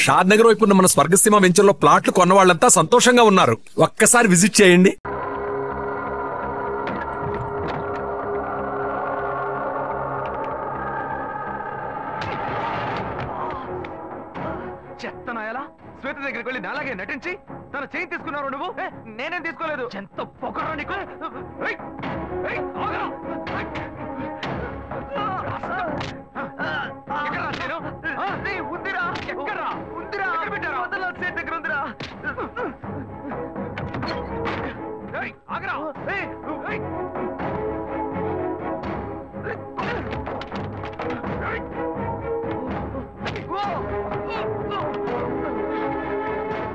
షాద్ నగర్ వైపు ఉన్న మన స్వర్గసీమ వెంచర్ లో ప్లాట్లు కొన్న వాళ్ళంతా సంతోషంగా ఉన్నారు. ఒక్కసారి విజిట్ చేయండి. చెత్తనాయాలా శ్వేత దగ్గరికి వెళ్ళి నాలాగే నటించి తన చేయి తీసుకున్నారు నువ్వు. నేనేం తీసుకోలేదు. ఎంత పొగరా నీకు. ఉందిరా ఎక్కడా ఉందిరా పెట్టారా వదల సేట్ దగ్గర ఉందిరా. ఆగరా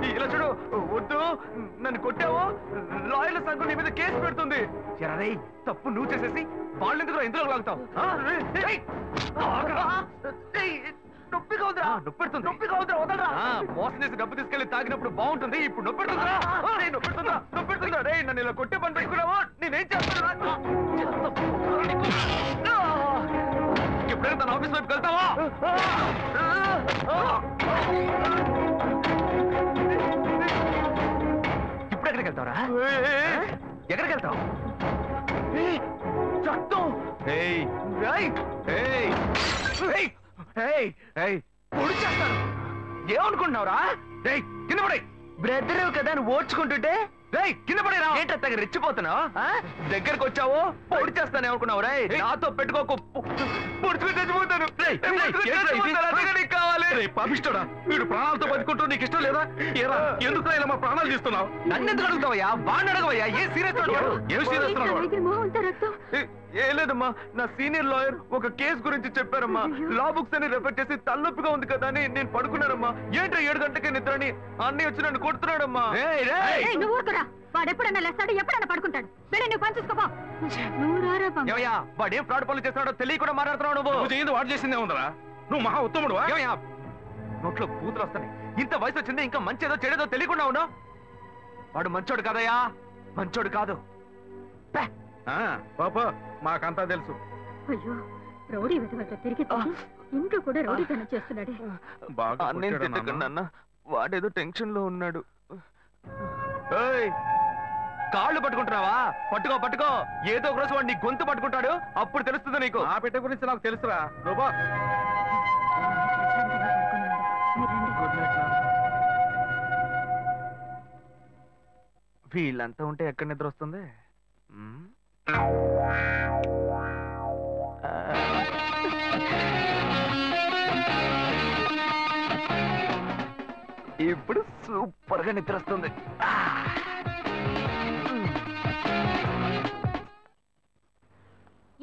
ఇలా చూడు. వద్దు నన్ను కొట్టావో లాయర్ల సంఘం నీ మీద కేసు పెడుతుంది. ఎరా తప్పు నువ్వు చేసేసి వాళ్ళు ఎందుకు ఇందులో లాగుతావు. నొప్పిగా ఉందిరా. నొప్పెడుతుంది. నొప్పిగా ఉందిరా వదలరా. మోసం చేసి డబ్బు తీసుకెళ్లి తాగినప్పుడు బాగుంటుంది. ఇప్పుడు నొప్పెడుతుందా. నొప్పెడుతుందా నొప్పెడుతుందా. రే నన్ను ఇలా కొట్టే పని పెట్టుకున్నావా. నేనేం చేస్తాను. ఎప్పుడైనా తన ఆఫీస్ వైపు వెళ్తావా. ఇప్పుడు ఎక్కడికి వెళ్తావరా. ఎక్కడికి వెళ్తావు. పొడి చేస్తాను. ఏమనుకుంటున్నావురా. కింద పడే బ్రదర్ కదా నువ్వు ఓడ్చుకుంటుంటే కింద పడేరా. ఏంటత్తగా రెచ్చిపోతున్నావు. దగ్గరకు వచ్చావు పొడి చేస్తాను ఏమనుకున్నావు. రే నాతో పెట్టుకోకు. పొడుచుకుని చచ్చిపోతాను. కావాలి పాపిస్తాడా. వీడు ప్రాణాలతో బతుకుంటూ నీకు ఇష్టం లేదా. ఎందుకు ఇలా మా ప్రాణాలు తీస్తున్నావు. నన్ను ఎందుకు అడుగుతావయ్యా. వాడిని అడగవయ్యా. ఏ సీరియస్ ఏం సీరియస్. ఏం లేదమ్మా. నా సీనియర్ లాయర్ ఒక కేసు గురించి చెప్పారమ్మా. లా బుక్స్ అని రెఫర్ చేసి తలనొప్పిగా ఉంది కదా అని నేను పడుకున్నారమ్మా. ఏంటో 7 గంటలకి నిద్రని అన్నీ వచ్చి నన్ను కొడుతున్నాడమ్మా. వాడెప్పుడన్నా లేస్తాడు ఎప్పుడన్నా పడుకుంటాడు. వెళ్ళి నువ్వు పని చూసుకోపో. వాడేం ఫ్రాడ్ పనులు చేస్తున్నాడో తెలియకుండా మాట్లాడుతున్నావు. నువ్వు చేయింది వాడు చేసిందే ఉందరా. నువ్వు మహా ఉత్తముడు. నోట్లో బూతులు వస్తాయి. ఇంత వయసు వచ్చింది ఇంకా మంచేదో చెడేదో తెలియకుండా ఉన్నావు. వాడు మంచోడు కాదయ్యా. మంచోడు కాదు. పాపా మాకంతా తెలుసు. అయ్యో రౌడీ వెతవతో తిరిగి ఇంట్లో కూడా రౌడీతనం చేస్తున్నాడే. అన్న వాడేదో టెన్షన్ లో ఉన్నాడు. కాళ్ళు పట్టుకుంటున్నావా. పట్టుకో పట్టుకో. ఏదో ఒక రోజు వాడు నీ గొంతు పట్టుకుంటాడు. అప్పుడు తెలుస్తుంది నీకు. ఆ బిడ్డ గురించి నాకు తెలుసురా. నువ్వు వీళ్ళంతా ఉంటే ఎక్కడ నిద్ర వస్తుంది. ఇప్పుడు సూపర్ గా నిద్ర వస్తుంది.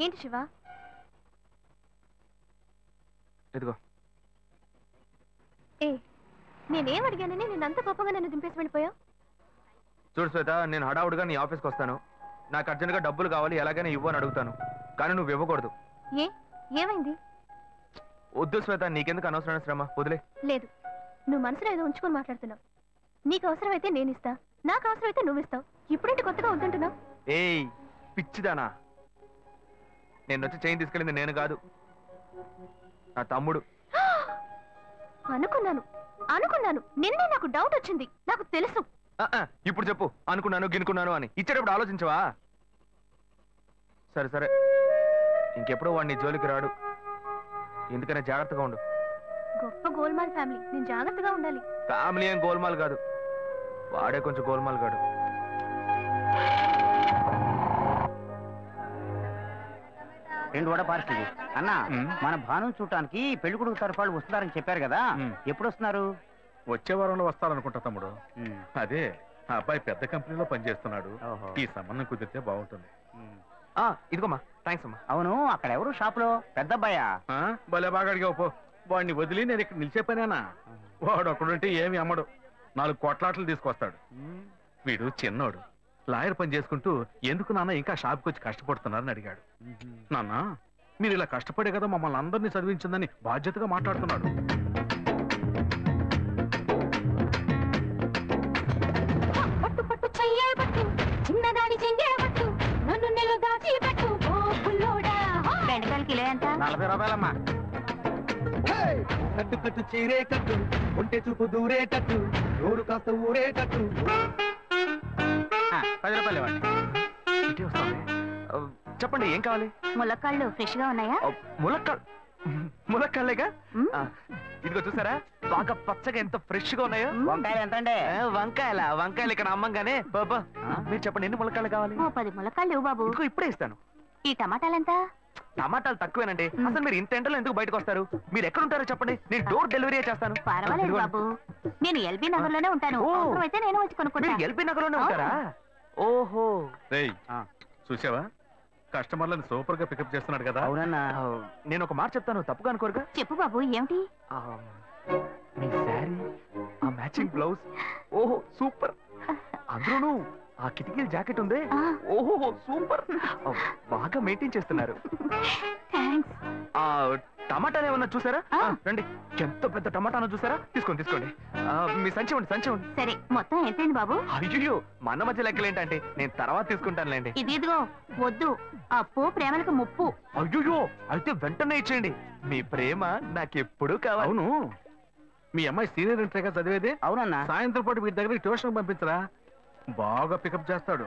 ఏంటి శివ. ఇదిగో. నేనేం అడిగానని నేనంత కోపంగా నన్ను దింపేసి వెళ్ళిపోయావు. చూడు శ్వేత, నేను హడావుడిగా నీ ఆఫీస్కి వస్తాను. నాకు అర్జెంట్గా డబ్బులు కావాలి, ఎలాగైనా ఇవ్వు అని అడుగుతాను. కానీ నువ్వు ఇవ్వకూడదు. ఏమైంది. వద్దు శ్వేత, నీకెందుకు అనవసరమైన శ్రమ. వదిలే. లేదు, నువ్వు మనసులో ఏదో ఉంచుకొని మాట్లాడుతున్నావు. నీకు అవసరమైతే నేను ఇస్తా, నాకు అవసరమైతే నువ్వు ఇస్తావు. ఇప్పుడేంటి కొత్తగా వద్దంటున్నావు. ఏయ్ పిచ్చిదానా, నేను వచ్చి చైన్ తీసుకెళ్ళింది నేను కాదు, నా తమ్ముడు. అనుకున్నాను నిన్నే. నాకు డౌట్ వచ్చింది, నాకు తెలుసు. ఇప్పుడు చెప్పు, అనుకున్నాను గినుకున్నాను అని. ఇచ్చేటప్పుడు ఆలోచించవా? సరే సరే, ఇంకెప్పుడు వాడిని జోలికి రాడు. ఎందుకనే జాగ్రత్తగా ఉండు. గొప్ప గోల్మాల్ ఫ్యామిలీ, నేను జాగ్రత్తగా ఉండాలి. ఫ్యామిలీ ఏం గోల్మాల్ కాదు, వాడే కొంచెం గోల్మాల్ కాడు. రెండు వడ పార్సల్ అన్నా. మన భాను చూడటానికి పెళ్లి కొడుకు తరఫు వాళ్ళు వస్తున్నారని చెప్పారు కదా, ఎప్పుడు వస్తున్నారు? వచ్చే వారంలో వస్తారనుకుంటా తమ్ముడు. అదే ఆ అబ్బాయి పెద్ద కంపెనీలో పనిచేస్తున్నాడు. ఈ సంబంధం కుదిరితే బాగుంటుంది. ఇదిగోమ్మా, థ్యాంక్స్ అమ్మా. అవును, అక్కడ ఎవరు షాప్ లో? పెద్ద అబ్బాయా? భలే బాగా అడిగావు పో. వాడిని వదిలి నేను ఇక్కడ నిలిచే పనేనా? వాడు ఒకడుంటే ఏమి అమ్మడు, 4 కోట్లాట్లు తీసుకొస్తాడు. వీడు చిన్నోడు, లాయర్ పని చేసుకుంటూ ఎందుకు నాన్న ఇంకా షాప్కి వచ్చి కష్టపడుతున్నారని అడిగాడు. నాన్న, మీరు ఇలా కష్టపడే కదా మమ్మల్ని అందరినీ చదివించిందని బాధ్యతగా మాట్లాడుతున్నాడు. $40 రూపాయలమ్మా. కట్టు కట్టు చీరే కట్టు ఒంటె చూపు దూరేటట్టు నోరు కాస్త ఊరేటట్టు 10 రూపాయలు ఇవ్వండి. ఇటే వస్తుంది. చెప్పండి ఏం కావాలి? ములక్కాళ్ళు ఫ్రెష్ గా ఉన్నాయా? ములక్కాళ్ళేగా. ఇదిగో చూసారా బాగా పచ్చగా ఎంత ఫ్రెష్ గా ఉన్నాయో. వంకాయలు ఎంత అండి? వంకాయలు ఇక్కడ అమ్మంగానే బాబా మీరు చెప్పండి ఎన్ని ములక్కాళ్ళు కావాలి? 10 ములక్కాళ్ళు ఇవ్వు బాబు. ఇదిగో ఇప్పుడే ఇస్తాను. ఈ టమాటాలెంత? టమాటాలు తక్కువేనండి. అసలు మీరు ఇంత ఎండలో ఎందుకు బయటకు వస్తారు? మీరు ఎక్కడ ఉంటారో చెప్పండి, నేను డోర్ డెలివరీ చేస్తాను. పర్వాలేదు బాబు, నేను ఎల్బీ నగర్ లోనే ఉంటాను. అయితే నేను వచ్చి కొనుక్కుంటా. ఎల్బీ నగర్ లోనే ఉంటారా? ఓహో. చూసావా కస్టమర్లను సూపర్ గా పికప్ చేస్తున్నాడు కదా. అవునన్నా. నేను ఒక మాట చెప్తాను, తప్పుగా అనుకోరుగా? చెప్పు బాబు, ఏమిటి? మీ శారీ, ఆ మ్యాచింగ్ బ్లౌజ్, ఓహో సూపర్. అందులోనూ ఆ కిటికీల జాకెట్ ఉంది, ఓహో సూపర్. బాగా మెయింటైన్ చేస్తున్నారు. టమాటాలు ఏమన్నా చూసారా? రండి, ఎంత పెద్ద టమాటానో చూసారా? తీసుకోండి తీసుకోండి. మీ సంచి ఉండి సంచి ఉండి. సరే, మొత్తం ఎంతైంది బాబు? అయ్యో మన మధ్య లెక్కలు ఏంటంటే నేను తర్వాత తీసుకుంటానులేండి. ఇదిగో వద్దు, అప్పు ప్రేమలకు ముప్పు. అయ్యో అయితే వెంటనే ఇచ్చేయండి, మీ ప్రేమ నాకెప్పుడు కావాలి. అవును, మీ అమ్మాయి సీనియర్ ఇంటర్గా చదివేది. అవునన్నా. సాయంత్రం పాటు వీటి దగ్గర ట్యూషన్ పంపించరా, బాగా పికప్ చేస్తాడు.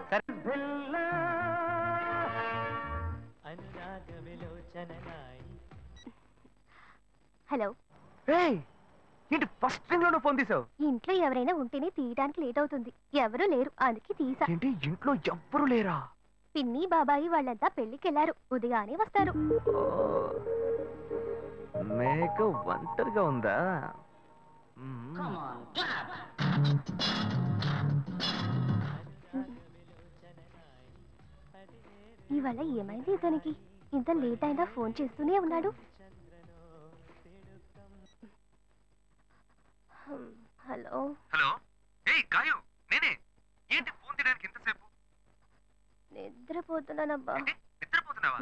హలో. ఏంటి ఫస్ట్ థింగ్ లోనే ఫోన్ తీసావు? ఇంట్లో ఎవరైనా ఉంటేనే తీయడానికి లేట్ అవుతుంది. ఎవరూ లేరు, అందుకే తీసా. ఏంటి ఇంట్లో ఎవ్వరు లేరా? పిన్ని బాబాయి వాళ్ళంతా పెళ్లికెళ్లారు, ఉదయానే వస్తారు. మేక ఒంటరిగా ఉందా? ఇవాళ ఏమైంది ఇతనికి? ఇంత లేట్ అయినా ఫోన్ చేస్తూనే ఉన్నాడు. హలో. హలో. ఏయ్ గాయు, నేనే. ఏంటి ఫోన్ తీయడానికి ఇంతసేపు? నిద్రపోతున్నానబ్బా. నిద్రపోతున్నావా?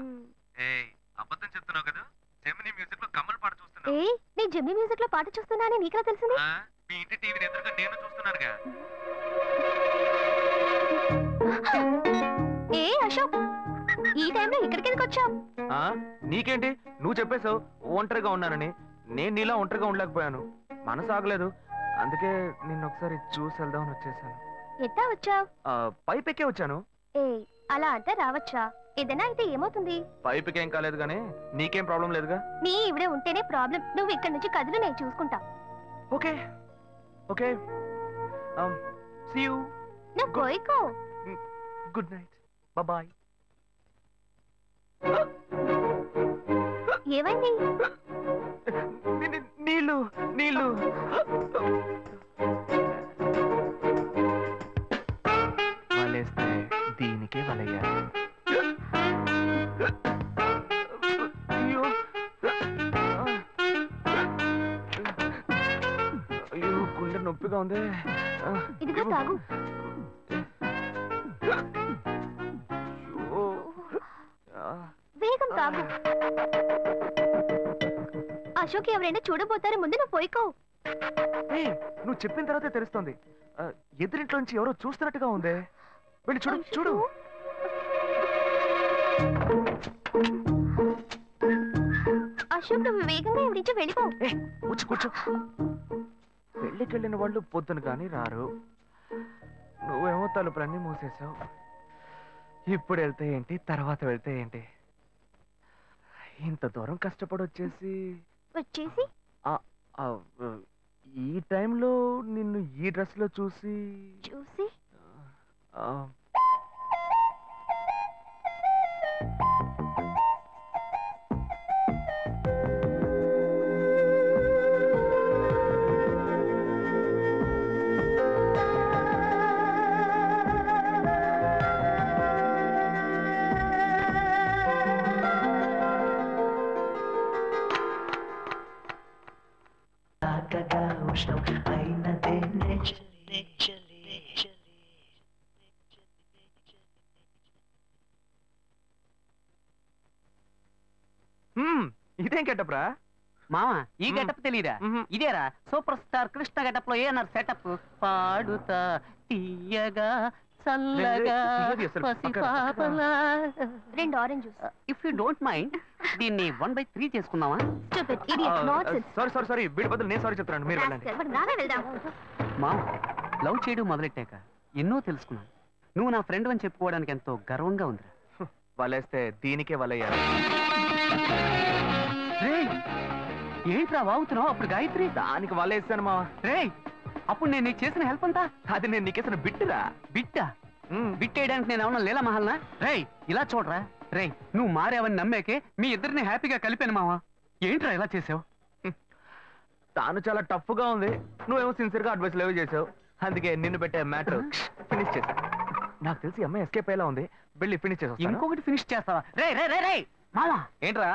ఏయ్ అబద్ధం చెప్తున్నావు కదా. జెమినీ మ్యూజిక్ లో కమల్ పాట చూస్తున్నావు. ఏయ్, నేను జెమినీ మ్యూజిక్ లో పాట చూస్తున్నానని నీకెలా తెలిసింది? మీ ఇంటి టీవీని ఎదురుగా నేను చూస్తున్నానుగా. ఏ అశోక్, ఈ టైంలో ఇక్కడికి ఎందుకు వచ్చావు? నీకేంటి, నువ్వు చెప్పేశావు ఒంటరిగా ఉన్నానని. నేను నీలా ఒంటరిగా ఉండలేకపోయాను, మనసు ఆగలేదు. అందుకే నిన్ను ఒకసారి చూసి వెళ్దామని వచ్చేసాను. ఎట్టా వచ్చావు? పైపెక్కే వచ్చాను. ఏ అలా అంటే రావచ్చా? ఏదైనా అయితే ఏమవుతుంది? పైపెక్కేం కాలేదు గానీ నీకేం ప్రాబ్లం లేదుగా. నీ ఇవిడే ఉంటేనే ప్రాబ్లం. నువ్వు ఇక్కడ నుంచి కదులు, నేను చూసుకుంటా. Okay okay, see you. నువ్వు కోయికో. Good night, bye. ఏమైంది? నీళ్ళు నీళ్ళు. వలేస్తే దీనికే వలయ్యారు. అయ్యో అయ్యో గుండె నొప్పిగా ఉంది. ఇదిగో తాగు. వేగం తాగు. అశోక్ ఎవరైనా చూడబోతారు, ముందు నువ్వు పోయికో. నువ్వు చెప్పిన తర్వాతే తెలుస్తుంది. ఎదురింట్లోంచి ఎవరో చూస్తున్నట్టుగా ఉంది. వెళ్ళి చూడు చూడు. అశోక్, నువ్వు వేగంగా ఇవి నుంచి వెళ్ళిపో. కూర్చో కూర్చో. పెళ్ళికెళ్ళిన వాళ్ళు పొద్దున కానీ రారు. నువ్వేమో తలుపులన్నీ మూసేశావు. ఇప్పుడు వెళ్తే ఏంటి, తర్వాత వెళ్తే ఏంటి? ఇంత దూరం కష్టపడి వచ్చేసి ఈ టైంలో నిన్ను ఈ డ్రెస్ లో చూసి ఇదేం గెటప్రా మామ? ఈ గెటప్ తెలీదా? ఇదేరా సూపర్ స్టార్ కృష్ణ గెటప్ లో ఏమన్నారు సెటప్? పాడుతా తీయగా చల్లగా పసిపాపలా. 2 orange juice. If you don't mind దీన్ని 1/3 చేసుకుందామా? Stupid idiot, nonsense. సారీ వీడి బదులు నేను సారీ చెప్తున్నాను, మీరు వెళ్ళండి. Rascal, మరి నానే వెళ్దాం. మా లవ్ చేయడం మొదలెట్టాక ఎన్నో తెలుసుకున్నాను. నువ్వు నా ఫ్రెండ్ అని చెప్పుకోవడానికి ఎంతో గర్వంగా ఉందిరా. వలేస్తే దీనికే వలయ్యారు. రేయ్, ఏంట్రా వాగుతున్నావు? అప్పుడు గాయత్రి దానికి వలేస్తాను మా. రేయ్, అప్పుడు నేను నీకు చేసిన హెల్ప్ అంతా అది నేను నీకేసిన బిట్టురా. బిట్టా? బిట్టేయడానికి నేను ఏమన్నా లీలా మహల్నా? రేయ్ ఇలా చూడరా. రేయ్, నువ్వు మారావని నమ్మేకే మీ ఇద్దరిని హ్యాపీగా కలిపాను మావా. ఏంట్రా ఇలా చేసావు? తాను చాలా టఫ్ గా ఉంది, నువ్వేమో సిన్సియర్ గా అడ్వైస్ లేవు చేసావు. అందుకే నిన్ను పెట్టే మ్యాటర్ ఫినిష్ చేశా. నాకు తెలిసి అమ్మాయి ఎస్కేప్ అయ్యేలా ఉంది, వెళ్ళి ఫినిష్ చేసా. ఇంకొకటి ఫినిష్ చేస్తావా? రే రే రే రే మావా, ఏంట్రా?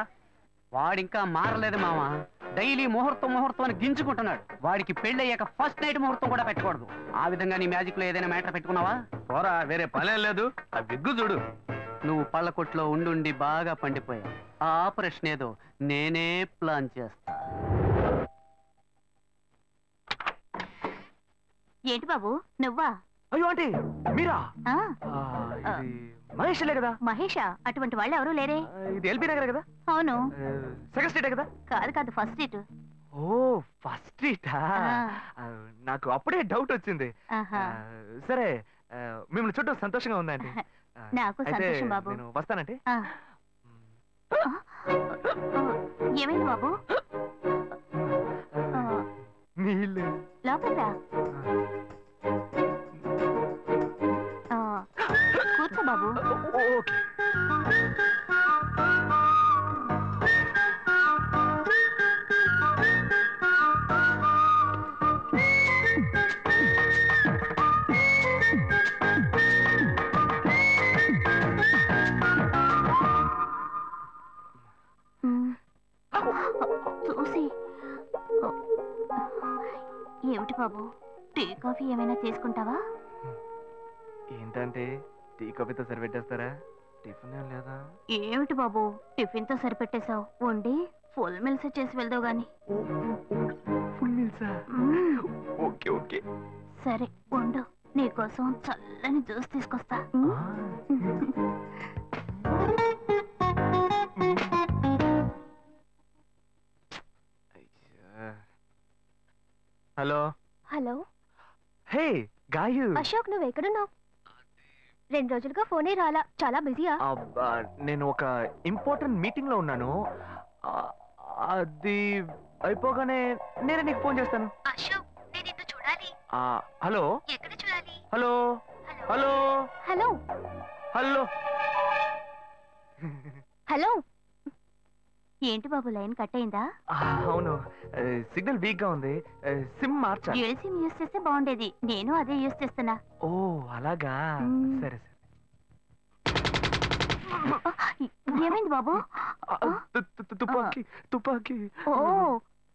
వాడింకా మారలేదు మావా. డైలీ ముహూర్తం అని గింజుకుంటున్నాడు. వాడికి పెళ్ళయ్యాక ఫస్ట్ నైట్ ముహూర్తం కూడా పెట్టకూడదు. ఆ విధంగా నీ మ్యాజిక్ లో ఏదైనా మ్యాటర్ పెట్టుకున్నావా? పోరా, వేరే పనేం లేదు. ఆ విగ్గు చూడు. నువ్వు పళ్ళ కొట్లో ఉండి బాగా పండిపోయావు. ఆ ఆపరేషన్ ఏదో నేనే ప్లాన్ చేస్తా. ఏంటి బాబు నువ్వా? అయ్యో ఆంటీ మీరా? ఆ, ఇది మహేష్లే కదా? మహేషా? అటువంటి వాళ్ళు ఎవరు లేరే. ఇది ఎల్బీ నగర్ కదా? అవును. సెకండ్ స్ట్రీటే కదా? కాదు ఫస్ట్ సీట్. ఓ ఫస్ట్ స్ట్రీటా? నాకు అప్పుడే డౌట్ వచ్చింది. సరే, మిమ్మల్ని చుట్టూ సంతోషంగా ఉందండి. నాకు సంతోషం బాబు. నేను వస్తానంటే. ఏమైంది బాబు? నీళ్ళు లోపలికి రా. కూర్చో బాబు. ఓకే. చూసి ఏమిటి బాబు, టీ కాఫీ ఏమైనా తీసుకుంటావా? ఏంటంటే టీ కాఫీతో సరిపెట్టేస్తారా? టిఫిన్ ఏం లేదా? ఏమిటి బాబు టిఫిన్ తో సరిపెట్టేశావు? వండి ఫుల్ మిల్స్ చేసి వెళ్దావు గాని. ఫుల్ మీల్సా? Okay okay. సరే వండు, నీకోసం చల్లని జ్యూస్ తీసుకొస్తా. హలో. హలో. హే గాయు. అశోక్, నువ్వు ఎక్కడున్నావు? 2 రోజులుగా ఫోనే రాలా, చాలా బిజీయా? నేను ఒక ఇంపార్టెంట్ మీటింగ్ లో ఉన్నాను. అది అయిపోగానే నేనే నీకు ఫోన్ చేస్తాను. అశోక్, నేను నిన్ను చూడాలి. హలో. ఎక్కడ చూడాలి? Hello hello hello hello hello. ఏంటి బాబు లైన్ కట్ అయిందా? అవును, సిగ్నల్ వీక్ గా ఉంది. సిమ్ మార్చా. డ్యూయల్ సిమ్ యూస్ చేస్తే బాగుండేది. నేను అదే యూస్ చేస్తున్నా. ఓ అలాగా. సరే సరే. ఏమైంది బాబు? తుపాకీ తుపాకీ. ఓ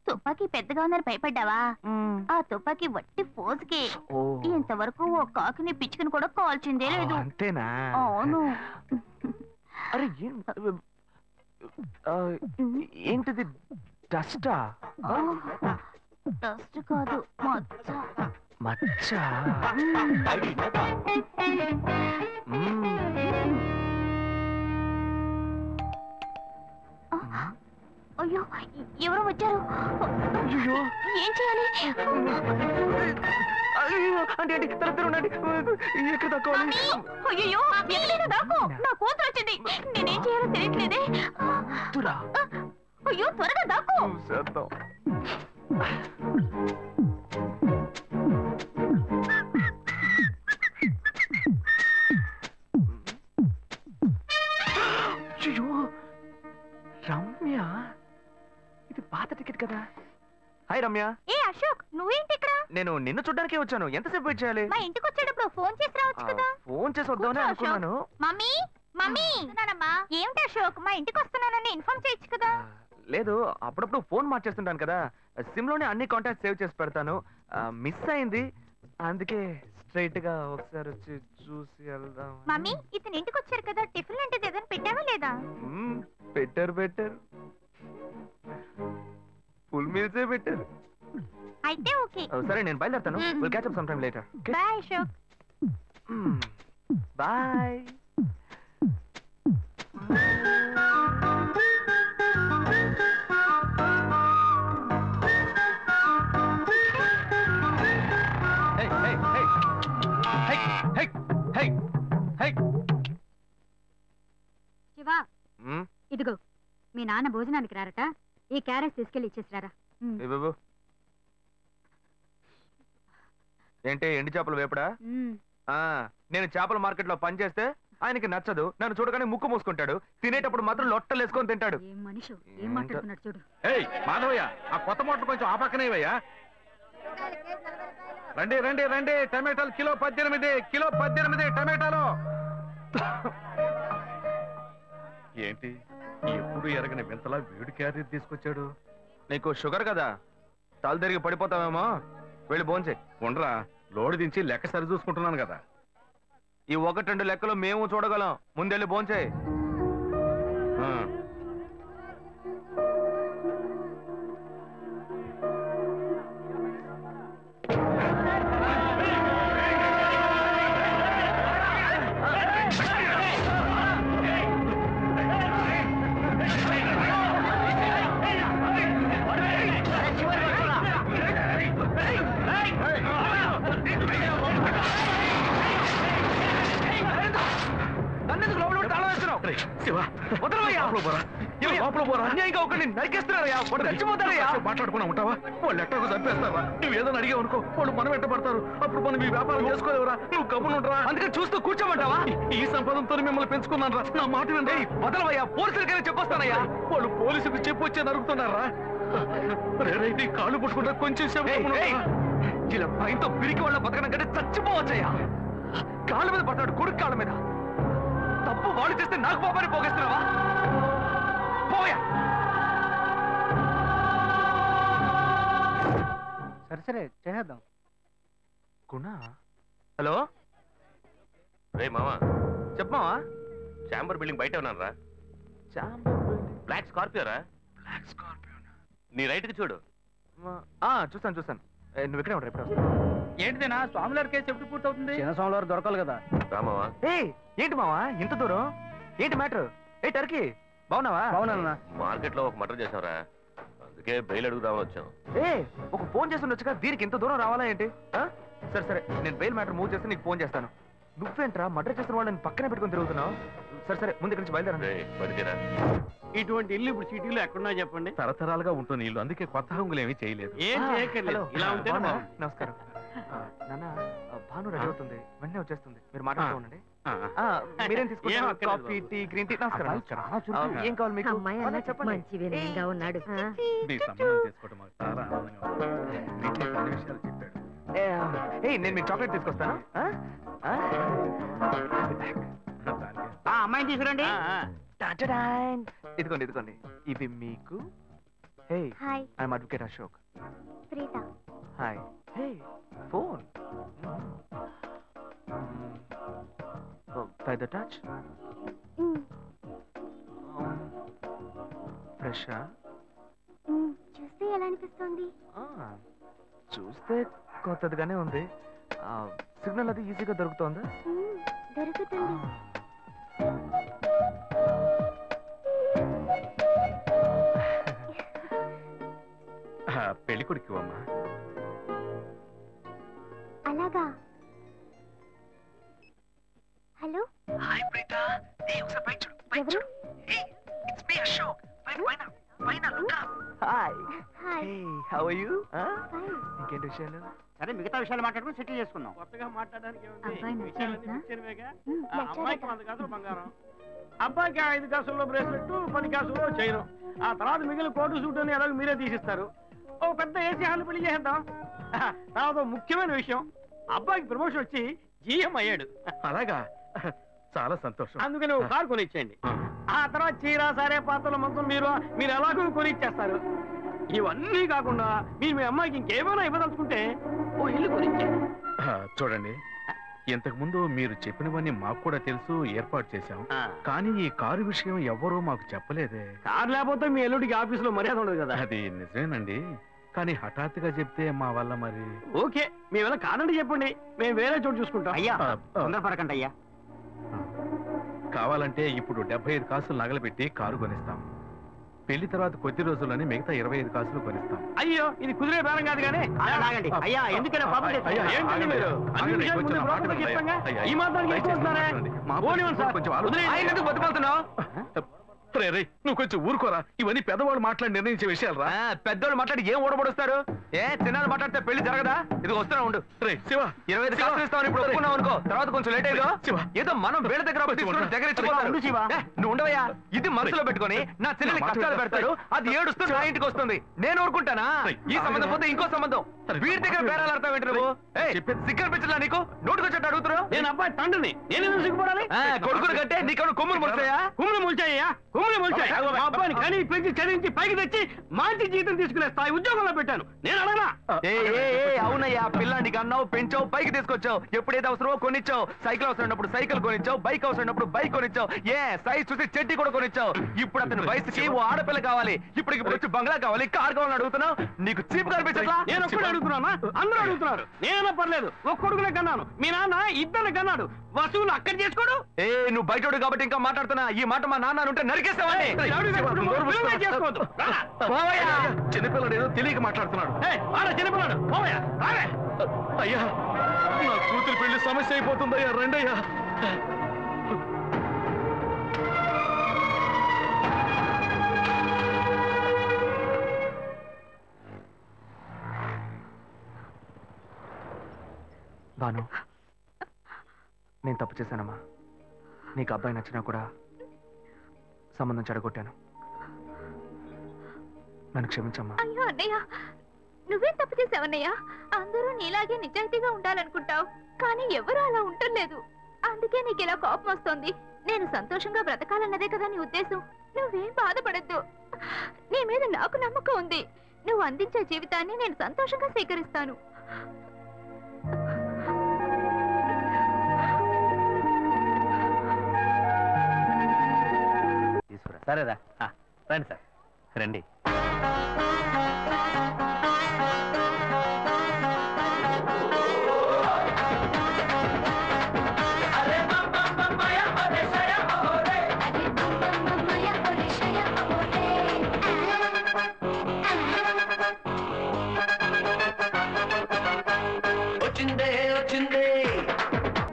తుపాకీ పెద్దగా ఉందని భయపడ్డావా? ఆ తుపాకీ వట్టి ఫోజుకే. ఇంతవరకు ఓ కాకిని పిచ్చుకుని కూడా కాల్చిందే లేదు. అంతేనా? అవును. అరే ఏంటిది? డస్టా? డస్ట్ కాదు, మచ్చ. మచ్చ? అయ్యో ఎవరో వచ్చారు. ఏం చేయాలి? అంటే ఎక్కడ తక్కువాలి? అయ్యో ఎక్కడైనా దాక్కో, నా కూతురు వచ్చింది. నేనేం చేయాలో తెలియట్లేదే. అయ్యో త్వరగా దాక్కో. రమ్య, ఇది పాత టికెట్ కదా? హాయ్ రమ్య. ఏ అశోక్, నువ్వేంటి ఇక్కడ? నేను నిన్ను చూడ్డానికే వచ్చాను. ఎంతసేపు వెయిట్ చేయాలి? మా ఇంటికి వచ్చేటప్పుడు ఫోన్ చేసి రావచ్చు కదా. ఫోన్ చేసి వద్దామని అనుకున్నాను. మమ్మీ మమ్మీ, ఏమిటి అశోక్, మా ఇంటికి వస్తున్నానని ఇన్ఫార్మ్ చేయొచ్చు కదా. లేదు, అప్పుడప్పుడు ఫోన్ మార్చేస్తుంటాను కదా, సిమ్ లోనే అన్ని కాంటాక్ట్ సేవ్ చేసి పెడతాను. మిస్ అయింది, అందుకే స్ట్రైట్ గా ఒకసారి వచ్చి చూసి వెళ్దాం. మమ్మీ, ఇతను ఇంటికి వచ్చారు కదా, టిఫిన్ లాంటిది ఏదైనా పెట్టావా లేదా? పెట్టారు. ఫుల్ మీల్సే పెట్టారు. అయితే ఓకే. సరే నేను బయలుదేరుతాను. Will catch up some time later. Bye Ashok. Bye. Shiva, ఇదిగో మీ నాన్న భోజనానికి రారట, ఈ క్యారెట్ తీసుకెళ్లి ఇచ్చేసిరారా. ఏంటి ఎండి చేపలు వేపడా? నేను చేపల మార్కెట్ లో పనిచేస్తే ఆయనకి నచ్చదు, నన్ను చూడగానే ముక్కు మూసుకుంటాడు, తినేటప్పుడు మాత్రం లొట్టలు వేసుకొని తింటాడు. ఏం మనిషి, ఏం మాట్లాడుతున్నాడు చూడు. మాధవయ్య, ఆ కొత్త మోటార్ కొంచెం ఆపక్కనేవయ్యా. రండి రండి రండి, టమాటాలు కిలో 18 టమాటాలు. ఏంటి ఎప్పుడు ఎరగని వింతలా వేడి క్యారీ తీసుకొచ్చాడు? నీకు షుగర్ కదా, తల తిరిగి పడిపోతావేమో, వెళ్ళి భోంచే. ఉండరా, లోడు దించి లెక్క సరి చూసుకుంటున్నాను కదా. ఈ 1-2 లెక్కలు మేము చూడగలం, ముందెళ్ళి భోంచే. మాట్లాడుకున్నా ఉంటావా? వాళ్ళు ఎట్టకు చంపేస్తావా? నువ్వు ఏదైనా అడిగావు అనుకో, వాళ్ళు మనం వెంటబడతారు, అప్పుడు మనం ఈ వ్యాపారం చేసుకోలేవురా. నువ్వు గమ్మునుంటరా, అందుకని చూస్తూ కూర్చోమంటావా? ఈ సంపాదనతో మిమ్మల్ని పెంచుకున్నాను రా, నా మాట వినండి. వదలవయ్యా, పోలీసులకైనా చెప్పొస్తానయ్యా. వాళ్ళు పోలీసులకు చెప్పి వచ్చే నరుకుతున్నారా? నీ కాళ్ళు పుట్టుకుంటా కొంచెం ఇలా భయంతో పిరికి వాళ్ళ బతకడం కంటే చచ్చిపోవచ్చయ్యా. కాళ్ళ మీద పడతాడు, కొడుకు కాళ్ళ మీద. తప్పు వాళ్ళు చేస్తే నాకు పాపాన్ని పోగేస్తున్నావా? పోయా. సరే చేద్దాం. గుణా, హలో. రే మామా, చెప్పమావా. చాంబర్ బిల్డింగ్ బయట ఉన్నాను రా. బ్లాక్ స్కార్పియో రా. బ్లాక్ స్కార్పియో నీ రైట్ కి చూడు. చూస్తాను. నువ్వు ఇక్కడే ఉంటావు, ఎప్పుడు వస్తావు? ఏంటిదేనా స్వామివారి కేసు ఎప్పుడు పూర్తవుతుంది? చిన్న స్వామివారు దొరకాలి కదా. రా మావా. ఏంటి మావా ఇంత దూరం? ఏంటి మ్యాటర్? టర్కీ బాగున్నావా? బాగున్నా. మార్కెట్ లో ఒక మర్డర్ చేసావురా, అందుకే బెయిల్ అడుగుదామని వచ్చాం. ఒక ఫోన్ చేసి ఉండొచ్చుగా, దీనికి ఇంత దూరం రావాలా ఏంటి? సరే నేను బెయిల్ మ్యాటర్ మూవ్ చేస్తే నీకు ఫోన్ చేస్తాను. నువ్వేంట్రా మర్డర్ చేసిన వాళ్ళని పక్కనే పెట్టుకుని తిరుగుతున్నావు? సరే ముందు ఇక్కడి నుంచి బయలుదేరా. ఇటువంటి ఇల్లు ఇప్పుడు సిటీలో ఎక్కడున్నా చెప్పండి. తరతరాలుగా ఉంటుంది ఇల్లు, అందుకే కొత్త హంగులు ఏమీ చేయలేదు. ఏం చేయక్కర్లేదు, ఇలా ఉంటే నమస్కారం నాన్న. భాను రెడీ అవుతుంది, వెంటనే వచ్చేస్తుంది, మీరు మాట్లాడుతూ ఉండండి. మీరేం తీసుకుంటారు? Coffee, tea, green tea? నమస్కారం. ఏం కావాలి మీకు? చెప్పండి. నీ సంబంధం చేసుకోవడం మాకు చాలా ఆనందంగా ఉంది. నీకే కొన్ని విషయాలు చెప్పాడు. నేను మీకు చాక్లెట్ తీసుకొస్తాను. అమ్మాయిని తీసుకురండి. ఇదిగోండి ఇవి మీకు. I'm advocate Ashok. Hi. Phone by the touch. Fresh చూస్తే ఎలా అనిపిస్తుంది? చూస్తే కొత్తదిగానే ఉంది. సిగ్నల్ అది ఈజీగా దొరుకుతోందా? దొరుకుతుంది. పెళ్లి కొడుకు అమ్మా. అలాగా. హలో. హాయ్ ప్రీత. ఒకసారి పైన చూడు. ఎవరు? It's me Ashok. పైన look up. Hi. How are you? ఇంకేంటి విషయాలు? సరే మిగతా విషయాలు మాట్లాడుకుని సెటిల్ చేసుకుందాం. కొత్తగా మాట్లాడడానికి అమ్మాయికి 100 కాసులు బంగారం, అబ్బాయికి 5 కాసుల్లో బ్రేస్లెట్, 10 కాసుల్లో చైన్. ఆ తర్వాత మిగిలిన కోటు సూట్ అని ఎలాగో మీరే తీసిస్తారు. ఓ పెద్ద ఏసీ హాల్ పెళ్లి చేద్దాం. తర్వాత ముఖ్యమైన విషయం, అబ్బాయికి ప్రమోషన్ వచ్చి జీఎం అయ్యాడు. అలాగా, చాలా సంతోషం. అందుకని ఒక కారు కొనిచ్చేయండి. ఆ తర్వాత చీర, సారే, పాత్రల మొత్తం మీరు ఎలాగో కొనిచ్చేస్తారు. ఇవన్నీ కాకుండా మీరు మీ అమ్మాయికి ఇంకేమైనా ఇవ్వదలుచుకుంటే ఓ ఇల్లు కొనిచ్చేయండి. చూడండి, ఇంతకు ముందు మీరు చెప్పినవన్నీ మాకు కూడా తెలుసు, ఏర్పాటు చేశాం. కానీ ఈ కారు విషయం ఎవ్వరూ మాకు చెప్పలేదే. కారు లేకపోతే మీ ఎల్లుడికి ఆఫీసులో మర్యాద ఉండదు కదా. అది నిజమేనండి, కానీ హఠాత్తుగా చెప్తే మా వల్ల మరి. ఓకే, మీ వల్ల కాదండి చెప్పండి, మేము వేరే చోటు చూసుకుంటాం. అయ్యా తొందరపడకండి అయ్యా. కావాలంటే ఇప్పుడు 75 కాసులు నగలు పెట్టి కారు కొనిస్తాం. పెళ్లి తర్వాత కొద్ది రోజుల్లోనే మిగతా 25 కాసులు కొనిస్తాం. అయ్యో, ఇది కుదిరే బేరం కాదు కానీ. ఆగండి అయ్యా, ఎందుకైనా పాపం అయ్యా, ఏంటండి మీరు? అన్ని విషయాలు ముందు బ్రోకర్కి చెప్పంగా, ఈ మాత్రానికి ఎక్కువ వస్తున్నారే? పోనివ్వండి సార్, వదిలేయండి. ఆయన ఎందుకు బతుకుతున్నావు? రే, నువ్వు కొంచెం ఊరుకోరా. ఇవన్నీ పెద్దవాళ్ళు మాట్లాడి నిర్ణయించే విషయాలు రా. పెద్దోళ్ళు మాట్లాడి ఏం ఓడబడుస్తారు? చిన్నాళ్ళు మాట్లాడితే పెళ్లి జరగదా? ఇది వస్తున్నా ఉండు. రే శివ, 25 కాసులు ఇస్తామని ఇప్పుడు ఒప్పుకున్నావు అనుకో, తర్వాత కొంచెం లేట్ అయ్యో. ఏదో మనం వీళ్ళ దగ్గర దగ్గర నువ్వు ఉండవయ్యా. ఇది మనసులో పెట్టుకొని నా చెల్లెలి కష్టాలు పెడతాడు, అది ఏడుస్తుంది నా ఇంటికి వస్తుంది. నేను ఊరుకుంటానా? ఈ సంబంధం పోతే ఇంకో సంబంధం. వీడి దగ్గర బేరాలు ఆడతావు ఏంటి నువ్వు? సిగ్గర్ పిచ్చలా నీకు? నోటుకొచ్చేట్టు అడుగుతున్నావు. నేను అబ్బాయి తండ్రిని, నేను సిగ్గుపడాలి? కొడుకుని కంటే నీకు కొమ్ములు ముడతాయా? కుమ్ములు ముల్చాయ్యా, కుమ్ములు ముల్చాయి. మా అబ్బాయిని కని పెంచి చదివించి పైకి తెచ్చి మంచి జీతం తీసుకునే స్థాయి ఉద్యోగంలో పెట్టాను. నేను అడగనా? అవునయ్యా, పిల్లానికి అన్నావు, పెంచావు, పైకి తీసుకొచ్చావు. ఎప్పుడైతే అవసరమో కొనిచ్చావు. సైకిల్ అవసరమైనప్పుడు సైకిల్ కొనిచ్చావు, బైక్ అవసరమైనప్పుడు బైక్ కొనిచ్చావు. సైజ్ చూసి చెడ్డీ కూడా కొనిచ్చావు. ఇప్పుడు అతని వయసుకి ఓ ఆడపిల్ల కావాలి, ఇప్పుడు వచ్చి బంగ్లా కావాలి, కార్ కావాలని అడుగుతున్నావు. నీకు చీప్ కనిపించట్లా? నేను ఒక్కడే అడుగుతున్నా, అందరూ అడుగుతున్నారు. నేనైనా పర్లేదు, ఒక్క కొడుకునే కన్నాను, మీ నాన్న ఇద్దరిని కన్నాడు. వసూలు అక్కడ చేసుకోడు. నువ్వు బయటోడు కాబట్టి ఇంకా మాట్లాడుతున్నా. ఈ మాట మా నాన్న ఉంటే నరికేస్తావని. చిన్నపిల్లడు ఏదో తెలియక మాట్లాడుతున్నాడు. చిన్నపిల్లడు అయ్యా, నా కూతురు పెళ్లి సమస్య అయిపోతుందయ్యా, రండయ్యా. బాను, నేను తప్పు చేశానమ్మా. నీకు అబ్బాయి నచ్చినా కూడా సంబంధం చెడగొట్టాను. నన్ను క్షమించమ్మా. అయ్యో అన్నయ్య, నువ్వేం తప్పు చేసావన్నయ్య? అందరూ నీలాగే నిజాయితీగా ఉండాలనుకుంటావు, కానీ ఎవరు అలా ఉండలేదు. అందుకే నీకు ఇలా కోపం వస్తుంది. నేను సంతోషంగా బ్రతకాలన్నదే కదా నీ ఉద్దేశం. నువ్వేం బాధపడద్దు, నీ మీద నాకు నమ్మకం ఉంది. నువ్వు అందించే జీవితాన్ని నేను సంతోషంగా స్వీకరిస్తాను. సరేరా, రండి సార్, రండి.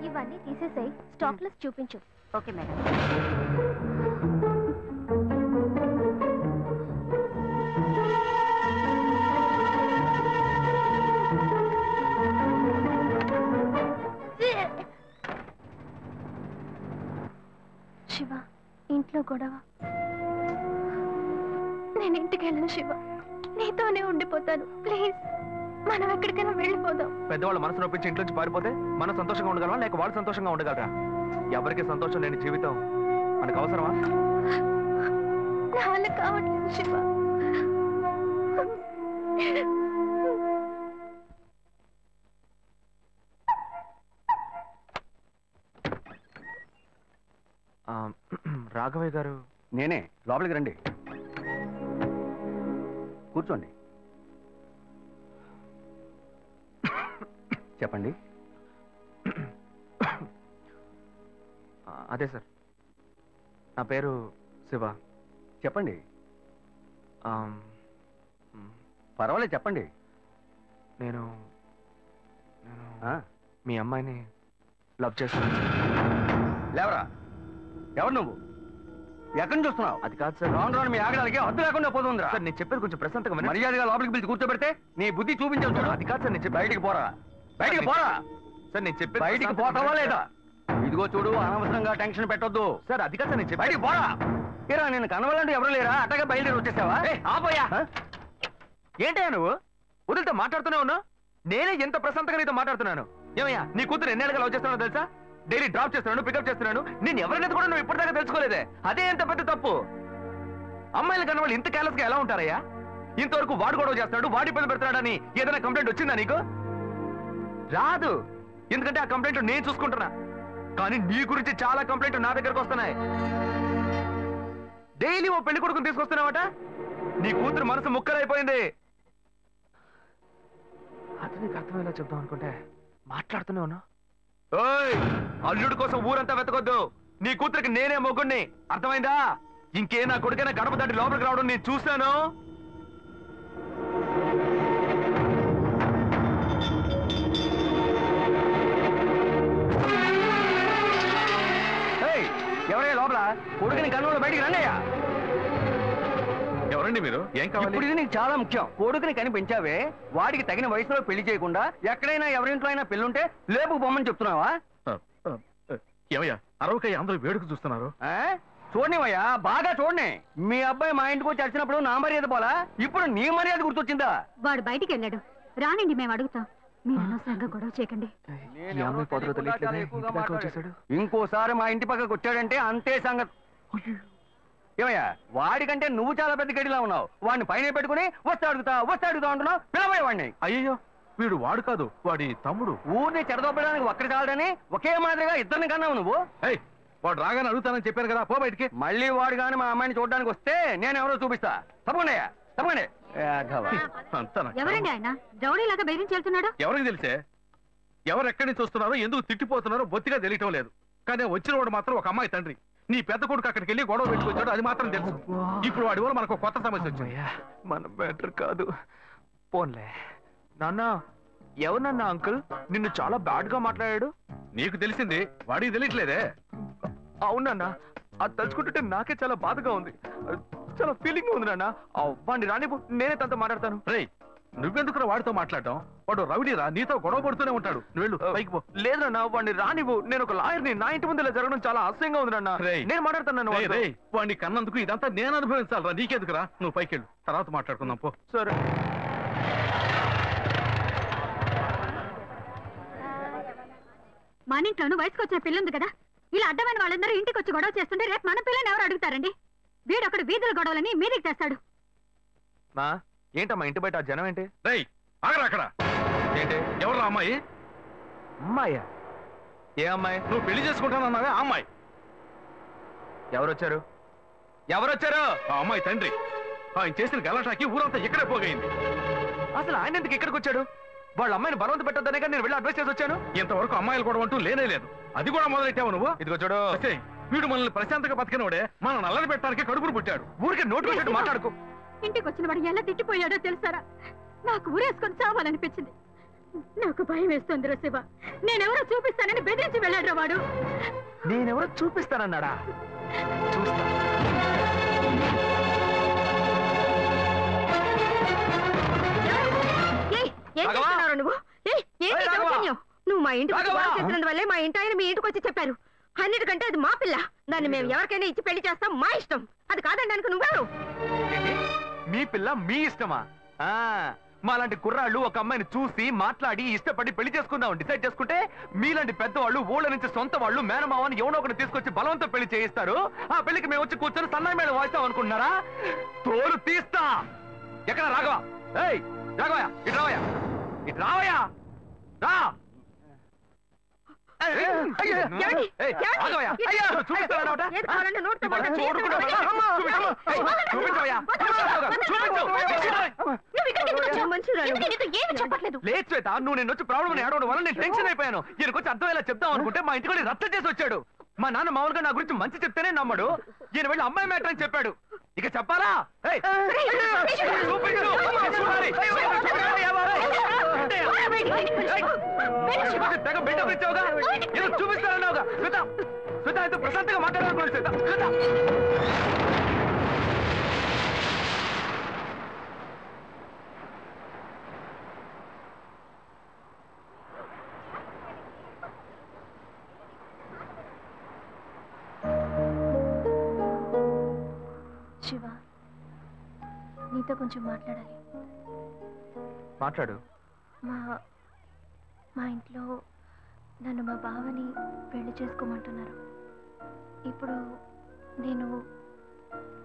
ఇవన్నీ తీసేసాయి, స్టాక్ లిస్ట్ చూపించు. Okay madam. శివ, ఇంట్లో గొడవ. నేను ఇంటికి వెళ్ళను శివ, నీతోనే ఉండిపోతాను. ప్లీజ్, మనం ఎక్కడికైనా వెళ్ళిపోదాం. పెద్దవాళ్ళ మనసు నొప్పించి ఇంట్లోంచి పారిపోతే మనం సంతోషంగా ఉండగలమా, లేక వాళ్ళు సంతోషంగా ఉండగలరా? ఎవరికి సంతోషం లేని జీవితం మనకు అవసరమా? నా వల్ల కావట్లేదు శివ. రాఘవయ్య గారు. నేనే, లోపలికి రండి, కూర్చోండి. చెప్పండి. అదే సార్, నా పేరు శివ. చెప్పండి. పర్వాలేదు, చెప్పండి. నేను మీ అమ్మాయిని లవ్ చేస్తాను. లేవరా, ఎవరు నువ్వు? ఎక్కడి నుంచి వస్తున్నావు? అది కాదు సార్, రాను రాను మీ ఆగడానికి హద్దు లేకుండా పోతుందిరా. సార్ నేను చెప్పేది కొంచెం ప్రశాంతంగా వినండి. మర్యాదగా లోపలికి పిలిచి కూర్చోబెడితే నీ బుద్ధి చూపించావు. అది కాదు సార్, నేను చెప్పి బయటికి పోరా, బయటికి పోరా. సార్ నేను చెప్పేది బయటికి పోతావా లేదా? ఇదిగో చూడు, అనవసరంగా టెన్షన్ పెట్టొద్దు. సార్. అది కాదు సార్, నేను చెప్పి బయటికి పోరా. ఏరా, నేను కనవాలంటే ఎవరు లేరా? అట్టగా బయలుదేరి వచ్చేసావా? ఆపోయా. ఏంటయ్యా నువ్వు వదిలితో మాట్లాడుతూనే ఉన్నా? నేనే ఎంత ప్రశాంతంగా నీతో మాట్లాడుతున్నాను. ఏమయ్యా, నీ కూతురు ఎన్నేళ్ళగా లవ్ చేస్తున్నావు తెలుసా? డైలీ డ్రాప్ చేస్తున్నాను, పికప్ చేస్తున్నాను. నేను ఎవరినైతే కూడా నువ్వు ఇప్పటిదాకా తెలుసుకోలేదే. అదే ఎంత పెద్ద తప్పు. అమ్మాయిలు కన్నా వాళ్ళు ఇంత కేర్లెస్ గా ఎలా ఉంటారయ్యా? ఇంతవరకు వాడు గొడవ చేస్తున్నాడు, వాడి ఇబ్బంది పెడుతున్నాడని ఏదైనా కంప్లైంట్ వచ్చిందా నీకు? రాదు, ఎందుకంటే ఆ కంప్లైంట్ నేను చూసుకుంటున్నా. కానీ నీ గురించి చాలా కంప్లైంట్ నా దగ్గరకు వస్తున్నాయి. డైలీ ఓ పెళ్లి కొడుకుని తీసుకొస్తున్నావట. నీ కూతురు మనసు ముక్కలైపోయింది. అతనికి అర్థమయ్యేలా చెప్దాం అనుకుంటే మాట్లాడుతూనే ఉన్నా. అల్లుడు కోసం ఊరంతా వెతకొద్దు, నీ కూతురికి నేనే మొగ్గుణ్ణి, అర్థమైందా? ఇంకే నా కొడుకైనా గడప దాటి లోపలికి రావడం నేను చూశాను. ఎవరయ్యా లోపల? కొడుకుని కన్నులో బయటికి రండియ్యా. ఎవరండి మీరు? ఏం కావాలి? ఇప్పుడు ఇది నీకు చాలా ముఖ్యం. కొడుకుని కనిపించావే, వాడికి తగిన వయసులో పెళ్లి చేయకుండా ఎక్కడైనా ఎవరింట్లో అయినా పెళ్ళుంటే లేపుకు పొమ్మని చెప్తున్నావా? ఏమయ్యా అరవకయ్య అందరూ వేడుకు చూస్తున్నారు. చూడనివయ్యా, బాగా చూడని. మీ అబ్బాయి మా ఇంటికి వచ్చి వచ్చినప్పుడు నా మర్యాద పోలా, ఇప్పుడు నీ మర్యాద గుర్తొచ్చిందా? వాడు బయటికి వెళ్ళాడు, రానండి మేము అడుగుతాం. మీరు అనవసరంగా గొడవ చేయకండి. ఇంకోసారి మా ఇంటి పక్కకు వచ్చాడంటే అంతే సంగతి. ఏమయ్యా, వాడికంటే నువ్వు చాలా పెద్ద గడిలా ఉన్నావు. వాడిని పైన పెట్టుకుని వస్తా అడుగుతా అంటున్నావు. పిలవయ్య వాడిని. అయ్యో, వీడు వాడు కాదు, వాడి తమ్ముడు. ఊరిని చెడదొబ్బడానికి ఒక్కడి చాలడని ఒకే మాదిరిగా ఇద్దరిని కన్నావు నువ్వు. వాడు రాగానే అడుగుతానని చెప్పాను కదా, పో బయటికి. మళ్ళీ వాడు గాని మా అమ్మాయిని చూడడానికి వస్తే నేను ఎవరో చూపిస్తా. తప్పకుండా తప్పకుండా. ఎవరండి ఆయన రౌడీలాగా బెదిరించి వెళ్తున్నాడు? ఎవరికి తెలిసే? ఎవరు ఎక్కడి నుంచి వస్తున్నారో, ఎందుకు తిట్టిపోతున్నారో బొత్తిగా తెలియటం లేదు. కానీ వచ్చిన వాడు మాత్రం ఒక అమ్మాయి తండ్రి. నీ పెద్ద కొడుకు అక్కడికి వెళ్ళి గొడవ పెట్టుకొచ్చాడు, అది మాత్రం తెలుసు. ఇప్పుడు వాడి వల్ల మనకు కొత్త సమస్య వచ్చింది. మన బెటర్ కాదు, పోన్లే. నాన్న, ఎవరన్నా అంకుల్ నిన్ను చాలా బ్యాడ్ గా మాట్లాడాడు? నీకు తెలిసింది, వాడికి తెలియట్లేదే. అవునన్నా, అది తలుచుకుంటుంటే నాకే చాలా బాధగా ఉంది, చాలా ఫీలింగ్ ఉంది నాన్న. వాడిని రానిపో, నేనే తనతో మాట్లాడతాను. రేయ్, నువ్వెందుకు వాడితో మాట్లాడటం? వాడు రౌడీరా, నీతో గొడవ పడుతూనే ఉంటాడు. నువ్వు వెళ్ళు, పైకి పో. లేదన్నా, వాడిని రానివ్వు. నేను ఒక లాయర్ని, నా ఇంటి ముందు ఇలా జరగడం చాలా అసహ్యంగా ఉంది నాన్న. నేను మాట్లాడతాను. వాడిని కన్నందుకు ఇదంతా నేను అనుభవించాలరా, నీకెందుకురా? నువ్వు పైకి వెళ్ళు, తర్వాత మాట్లాడుకుందాం పో. సరే. మన ఇంట్లోనూ వయసుకు వచ్చిన పిల్లుంది కదా, ఇలా అడ్డమైన వాళ్ళందరూ ఇంటికి వచ్చి గొడవ చేస్తుంటే రేపు మన పిల్లని ఎవరు అడుగుతారండి? వీడొకడు వీధుల గొడవలని మీదికి తెస్తాడు. మా ఏంటమ్మా ఇంటి బయట జనం ఏంటి? రేయ్, ఆగరా అక్కడ. ఏంటి? ఎవరు అమ్మాయి? అమ్మాయ్యా? ఏ అమ్మాయి? నువ్వు పెళ్లి చేసుకుంటానన్నావే ఆ అమ్మాయి. ఎవరొచ్చారు? ఆ అమ్మాయి తండ్రి. ఆయన చేసిన గలాటాకి ఊరంతా ఇక్కడే పోగైంది. అసలు ఆయన ఎందుకు ఇక్కడికి వచ్చాడు? వాళ్ళ అమ్మాయిని బలవంత పెట్టొద్దనే నేను వెళ్ళి అడ్వైస్ చేసి వచ్చాను. ఇంతవరకు అమ్మాయిలు కూడా అంటూ లేనే లేదు. అది కూడా మొదలెట్టావు నువ్వు. ఇదిగో చూడు, వీడు మనల్ని ప్రశాంతంగా బతికినోడే మన నల్లని పెట్టడానికి కడుపును పుట్టాడు. ఊరికి నోటు పెట్టాడు, మాట్లాడుకో. ఇంటికి వచ్చిన వాడు ఎలా తిట్టిపోయాడో తెలుసారా? నాకు ఊరేసుకొని చావాలనిపించింది. నాకు భయం వేస్తుంది శివ. నేనెవరో చూపిస్తానని బెదిరించి వెళ్ళాడు వాడు. నేనెవరో చూపిస్తానన్నాడా? చూస్తా. నువ్వు మా ఇంటికి చేసినందువల్లే మా ఇంటి ఆయన మీ ఇంటికి వచ్చి చెప్పారు. అన్నిటికంటే అది మా పిల్ల, దాన్ని మేము ఎవరికైనా ఇచ్చి పెళ్లి చేస్తాం, మా ఇష్టం. అది కాదనడానికి నువ్వెవరు? మీ పిల్ల మీ ఇష్టమా? మాలాంటి కుర్రాళ్ళు ఒక అమ్మాయిని చూసి మాట్లాడి ఇష్టపడి పెళ్లి చేసుకుందాం డిసైడ్ చేసుకుంటే, మీలాంటి పెద్దవాళ్ళు ఊళ్ళ నుంచి సొంత వాళ్ళు మేనమావని ఎవడో ఒకటి తీసుకొచ్చి బలవంతం పెళ్లి చేయిస్తారు. ఆ పెళ్లికి మేము వచ్చి కూర్చొని సన్నాయి మీద వాయిస్తాం అనుకుంటున్నారా? తోలు తీస్తా. ఎక్కడ రాఘవా? ఏయ్ రాఘవయ్య, ఇటు రావయ్యా, ఇటు రావయ్యా, రా. లేదు శ్వేత, నువ్వు నేను వచ్చి ప్రాబ్లం ఏడవడం వల్ల నేను టెన్షన్ అయిపోయాను. ఈయనకొచ్చి అర్థమయ్యేలా చెప్తాం అనుకుంటే మా ఇంటికి వెళ్ళి రచ్చ చేసి వచ్చాడు. మా నాన్న మామూలుగా నా గురించి మంచి చెప్తేనే నమ్మడు. ఈయన వెళ్ళి అమ్మాయి మ్యాటర్ అని చెప్పాడు. ఇక చెప్పాలా? తెగ బిల్డప్ ఇచ్చావుగా, ఏదో చూపిస్తారన్నావుగా. శ్వేత, శ్వేత అయితే ప్రశాంతంగా మాట్లాడాలనుకున్నాను. శ్వేత, శ్వేత. శివ, నీతో కొంచెం మాట్లాడాలి. మాట్లాడు. మా ఇంట్లో నన్ను మా బావని పెళ్లి చేసుకోమంటున్నారు. ఇప్పుడు నేను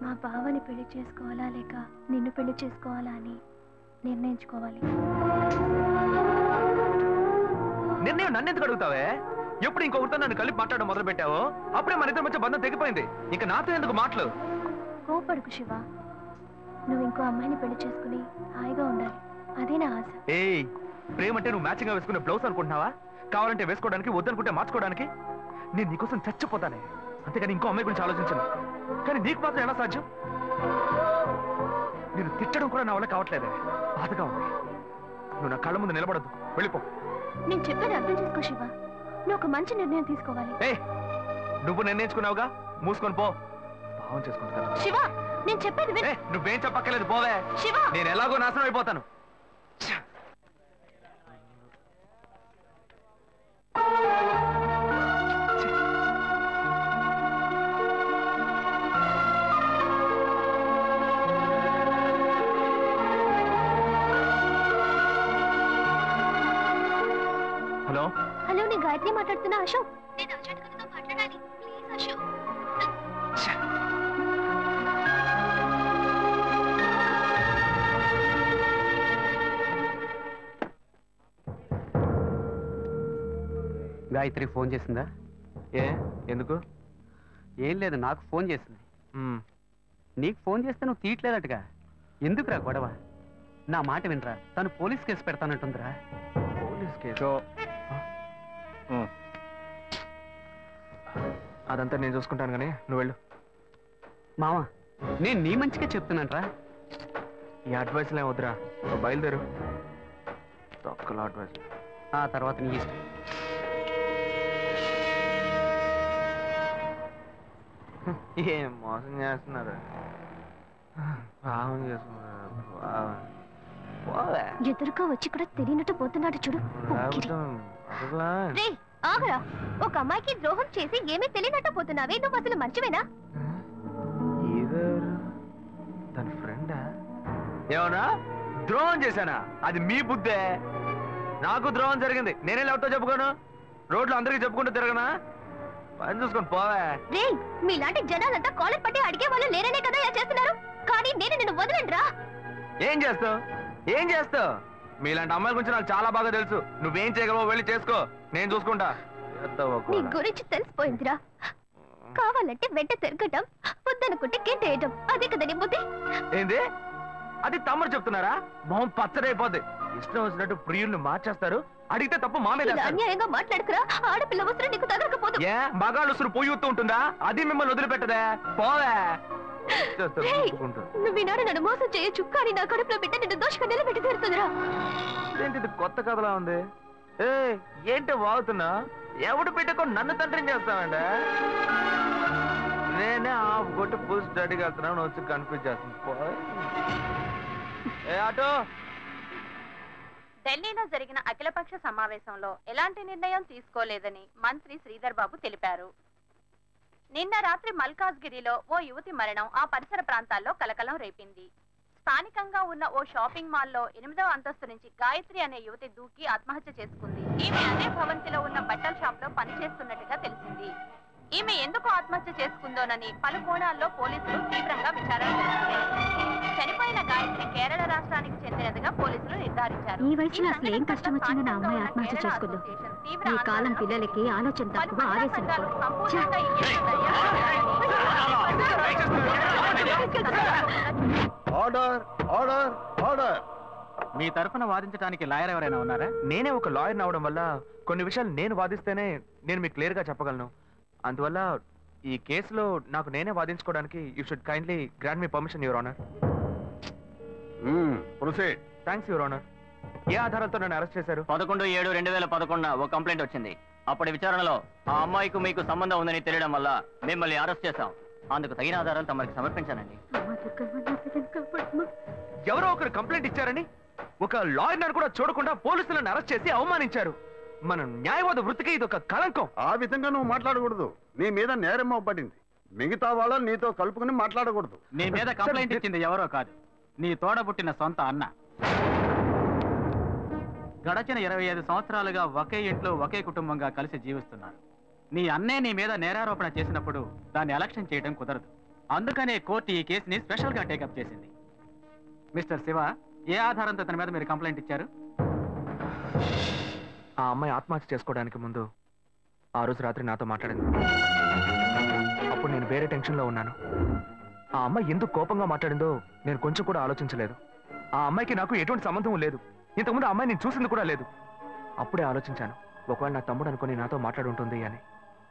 మా బావని పెళ్లి చేసుకోవాలా లేక నిన్ను పెళ్లి చేసుకోవాలా అని నిర్ణయించుకోవాలి. నిర్ణయం నన్నెందుకు అడుగుతావే? ఎప్పుడు ఇంకొకరితో నన్ను కలిపి మాట్లాడడం మొదలు పెట్టావో అప్పుడే మన ఇద్దరి మధ్య బంధం తెగిపోయింది. ఇంకా నాతో ఎందుకు మాటలు? కోపడుకు శివ, నువ్వు ఇంకో అమ్మాయిని పెళ్లి చేసుకుని హాయిగా ఉండాలి, అదే నా ఆశ. ఏయ్, ప్రేమ అంటే నువ్వు మ్యాచింగ్ గా వేసుకునే బ్లౌజ్ అనుకుంటున్నావా? కావాలంటే వేసుకోవడానికి, వద్దనుకుంటే మార్చుకోవడానికి. నేను నీకోసం చచ్చిపోతానే, అంతేగాని ఇంకో అమ్మాయి గురించి ఆలోచించను. కానీ నీకు మాత్రం ఎలా సాధ్యం? నేను తిట్టడం కూడా నా వల్ల కావట్లేదే, బాధగా ఉంది. నువ్వు నా కళ్ళ ముందు నిలబడద్దు, వెళ్ళిపో. నేను చెప్పేది అర్థం చేసుకో శివ, నువ్వు ఒక మంచి నిర్ణయం తీసుకోవాలి. నువ్వు నిర్ణయించుకున్నావుగా, మూసుకొని పో. భావం చేసుకుంటా శివ, నేను చెప్పేది నువ్వేం చెప్పక్కర్లేదు, పోవే. శివ, నేను ఎలాగో నాశనం అయిపోతాను. హలో హలో, నేను గాయత్రి మాట్లాడుతున్నా. అశోక్, నేను అర్జెంట్ గారితో మాట్లాడాలి, ప్లీజ్ అశోక్. గాయత్రి ఫోన్ చేసిందా? ఎందుకు? ఏం లేదు, నాకు ఫోన్ చేసింది. నీకు ఫోన్ చేస్తే నువ్వు తీయట్లేదటగా. ఎందుకురా గొడవ? నా మాట వినరా, తను పోలీస్ కేసు పెడతానంటుందిరా. Police case? అదంతా నేను చూసుకుంటాను, కానీ నువ్వు వెళ్ళు. మావా, నేను నీ మంచిగా చెప్తున్నానరా. ఈ అడ్వైస్లే వద్దురా, బయలుదేరు. తొక్కల అడ్వైస్. ఆ తర్వాత నీ ఇష్టం. ఏం మోసం చేస్తున్నారు, భావం చేస్తున్నారు. ఎదురుగా వచ్చి కూడా తెలియనట్టు పోతున్నాడు చూడు. రే ఆగరా, ఒక అమ్మాయికి ద్రోహం చేసి ఏమీ తెలియనట్టు పోతున్నావే, నువ్వు అసలు మంచివేనా? తన ఫ్రెండా? ఏమన్నా ద్రోహం చేశానా? అది మీ బుద్ధే. నాకు ద్రోహం జరిగింది, నేనే ఎవరితో చెప్పుకోను? రోడ్లు అందరికీ చెప్పుకుంటూ తిరగనా? పని చూసుకొని పోవే. రే, మీలాంటి జనాలంతా కాలర్ పట్టి అడిగే వాళ్ళు లేరనే కదా ఇలా చేస్తున్నారు. కానీ నేను నిన్ను వదలండ్రా. ఏం చేస్తావు? ఏం చేస్తావు? మీలాంటి అమ్మాయిల గురించి నాకు చాలా బాగా తెలుసు. నువ్వేం చేయగలవో వెళ్ళి చేసుకో, నేను చూసుకుంటా. నీ గురించి తెలిసిపోయిందిరా. కావాలంటే వెంట తిరగటం, వద్దనుకుంటే గెంటేయటం, అదే కదా నీ బుద్ధి. ఏంది? అది తమ్ముడు చెప్తున్నారా? మొహం పచ్చడైపోద్ది. ఇష్టం వచ్చినట్టు ప్రియుల్ని మార్చేస్తారు. అడిగితే తప్పు మా మీద. అన్యాయంగా మాట్లాడుకురా. ఆడపిల్ల వస్త్రం నీకు తగలకపోదు. ఏ మగాళ్ళు ఉసురు పోయిస్తూ ఉంటుందా? అది మిమ్మల్ని వదిలిపెట్టదే. పోవే. నువ్వు ఈనాడు నన్ను మోసం చేయొచ్చు, కానీ నా కడుపులో బిడ్డ నిన్ను దోషంగా నిలబెట్టి తీరుతుందిరా. ఏంటిది కొత్త కథలా ఉంది? ఏంటి వాగుతున్నా? ఎవడు పెట్టుకో నన్ను తండ్రిని చేస్తానండి. నేనే ఆఫ్ కొట్టి ఫుల్ స్టడీకి వెళ్తున్నాను, వచ్చి కన్ఫ్యూజ్ చేస్తాను. ఆటో. ఢిల్లీలో జరిగిన అఖిలపక్ష సమావేశంలో ఎలాంటి నిర్ణయం తీసుకోలేదని మంత్రి శ్రీధర్ బాబు తెలిపారు. నిన్న రాత్రి మల్కాజ్గిరిలో ఓ యువతి మరణం ఆ పరిసర ప్రాంతాల్లో కలకలం రేపింది. స్థానికంగా ఉన్న ఓ షాపింగ్ మాల్లో 8వ అంతస్తు నుంచి గాయత్రి అనే యువతి దూకి ఆత్మహత్య చేసుకుంది. ఈమె అదే భవంతిలో ఉన్న బట్టల షాప్ లో పనిచేస్తున్నట్టుగా తెలిసింది. ఈమె ఎందుకు ఆత్మహత్య చేసుకుందోనని పలు కోణాల్లో పోలీసులు తీవ్రంగా విచారణ చేస్తున్నారు. చనిపోయిన గాయత్రి కేరళ రాష్ట్రానికి చెందినదిగా పోలీసులు నిర్ధారించారు. ఈ వయసులో అసలు ఏం కష్టం వచ్చిందో నా అమ్మాయి ఆత్మహత్య చేసుకుంది. ఈ కాలం పిల్లలకి ఆలోచన తక్కువ, ఆవేశం ఆర్డర్ ఆర్డర్ ఆర్డర్. మీ తరఫున వాదించడానికి లాయర్ ఎవరైనా ఉన్నారా? నేనే ఒక లాయర్ అవడం వల్ల కొన్ని విషయాలు నేను వాదిస్తేనే నేను మీకు క్లియర్ గా చెప్పగలను. అందువల్ల ఈ కేసులో నాకు నేనే వాదించుకోవడానికి you should kindly grant me permission, your honour. Proceed. Thanks your honour. ఏ ఆధారాలతో నన్ను అరెస్ట్ చేశారు? 11/7/2011 ఓ కంప్లైంట్ వచ్చింది. అప్పటి విచారణలో ఆ అమ్మాయికి మీకు సంబంధం ఉందని తెలియడం వల్ల మిమ్మల్ని అరెస్ట్ చేశాం. అందుకు తగిన ఆధారాలు తమరికి సమర్పించానండి. ఎవరో ఒకరు కంప్లైంట్ ఇచ్చారని ఒక లాయర్ కూడా చూడకుండా పోలీసులను అరెస్ట్ చేసి అవమానించారు. మన న్యాయవాద వృత్తికి ఇది ఒక కళంకం. ఆ విధంగా నువ్వు మాట్లాడకూడదు. నీ మీద నేరం పడింది. మిగతా వాళ్ళని నీతో కలుపుకుని మాట్లాడకూడదు. నీ మీద కంప్లైంట్ ఇచ్చింది ఎవరో కాదు, నీ తోడబుట్టిన సొంత అన్న. గడచిన 25 సంవత్సరాలుగా ఒకే ఇంట్లో ఒకే కుటుంబంగా కలిసి జీవిస్తున్నారు. నీ అన్నే నీ మీద నేరారోపణ చేసినప్పుడు దాన్ని ఎలక్షన్ చేయడం కుదరదు. అందుకనే కోర్టు ఈ కేసుని స్పెషల్ గా టేకప్ చేసింది. మిస్టర్ శివ, ఏ ఆధారంతో తన మీద మీరు కంప్లైంట్ ఇచ్చారు? ఆ అమ్మాయి ఆత్మహత్య చేసుకోవడానికి ముందు ఆ రోజు రాత్రి నాతో మాట్లాడింది. అప్పుడు నేను వేరే టెన్షన్లో ఉన్నాను. ఆ అమ్మాయి ఎందుకు కోపంగా మాట్లాడిందో నేను కొంచెం కూడా ఆలోచించలేదు. ఆ అమ్మాయికి నాకు ఎటువంటి సంబంధం లేదు. ఇంతకుముందు ఆ అమ్మాయి నేను చూసింది కూడా లేదు. అప్పుడే ఆలోచించాను, ఒకవేళ నా తమ్ముడు అనుకుని నాతో మాట్లాడుంటుంది అని.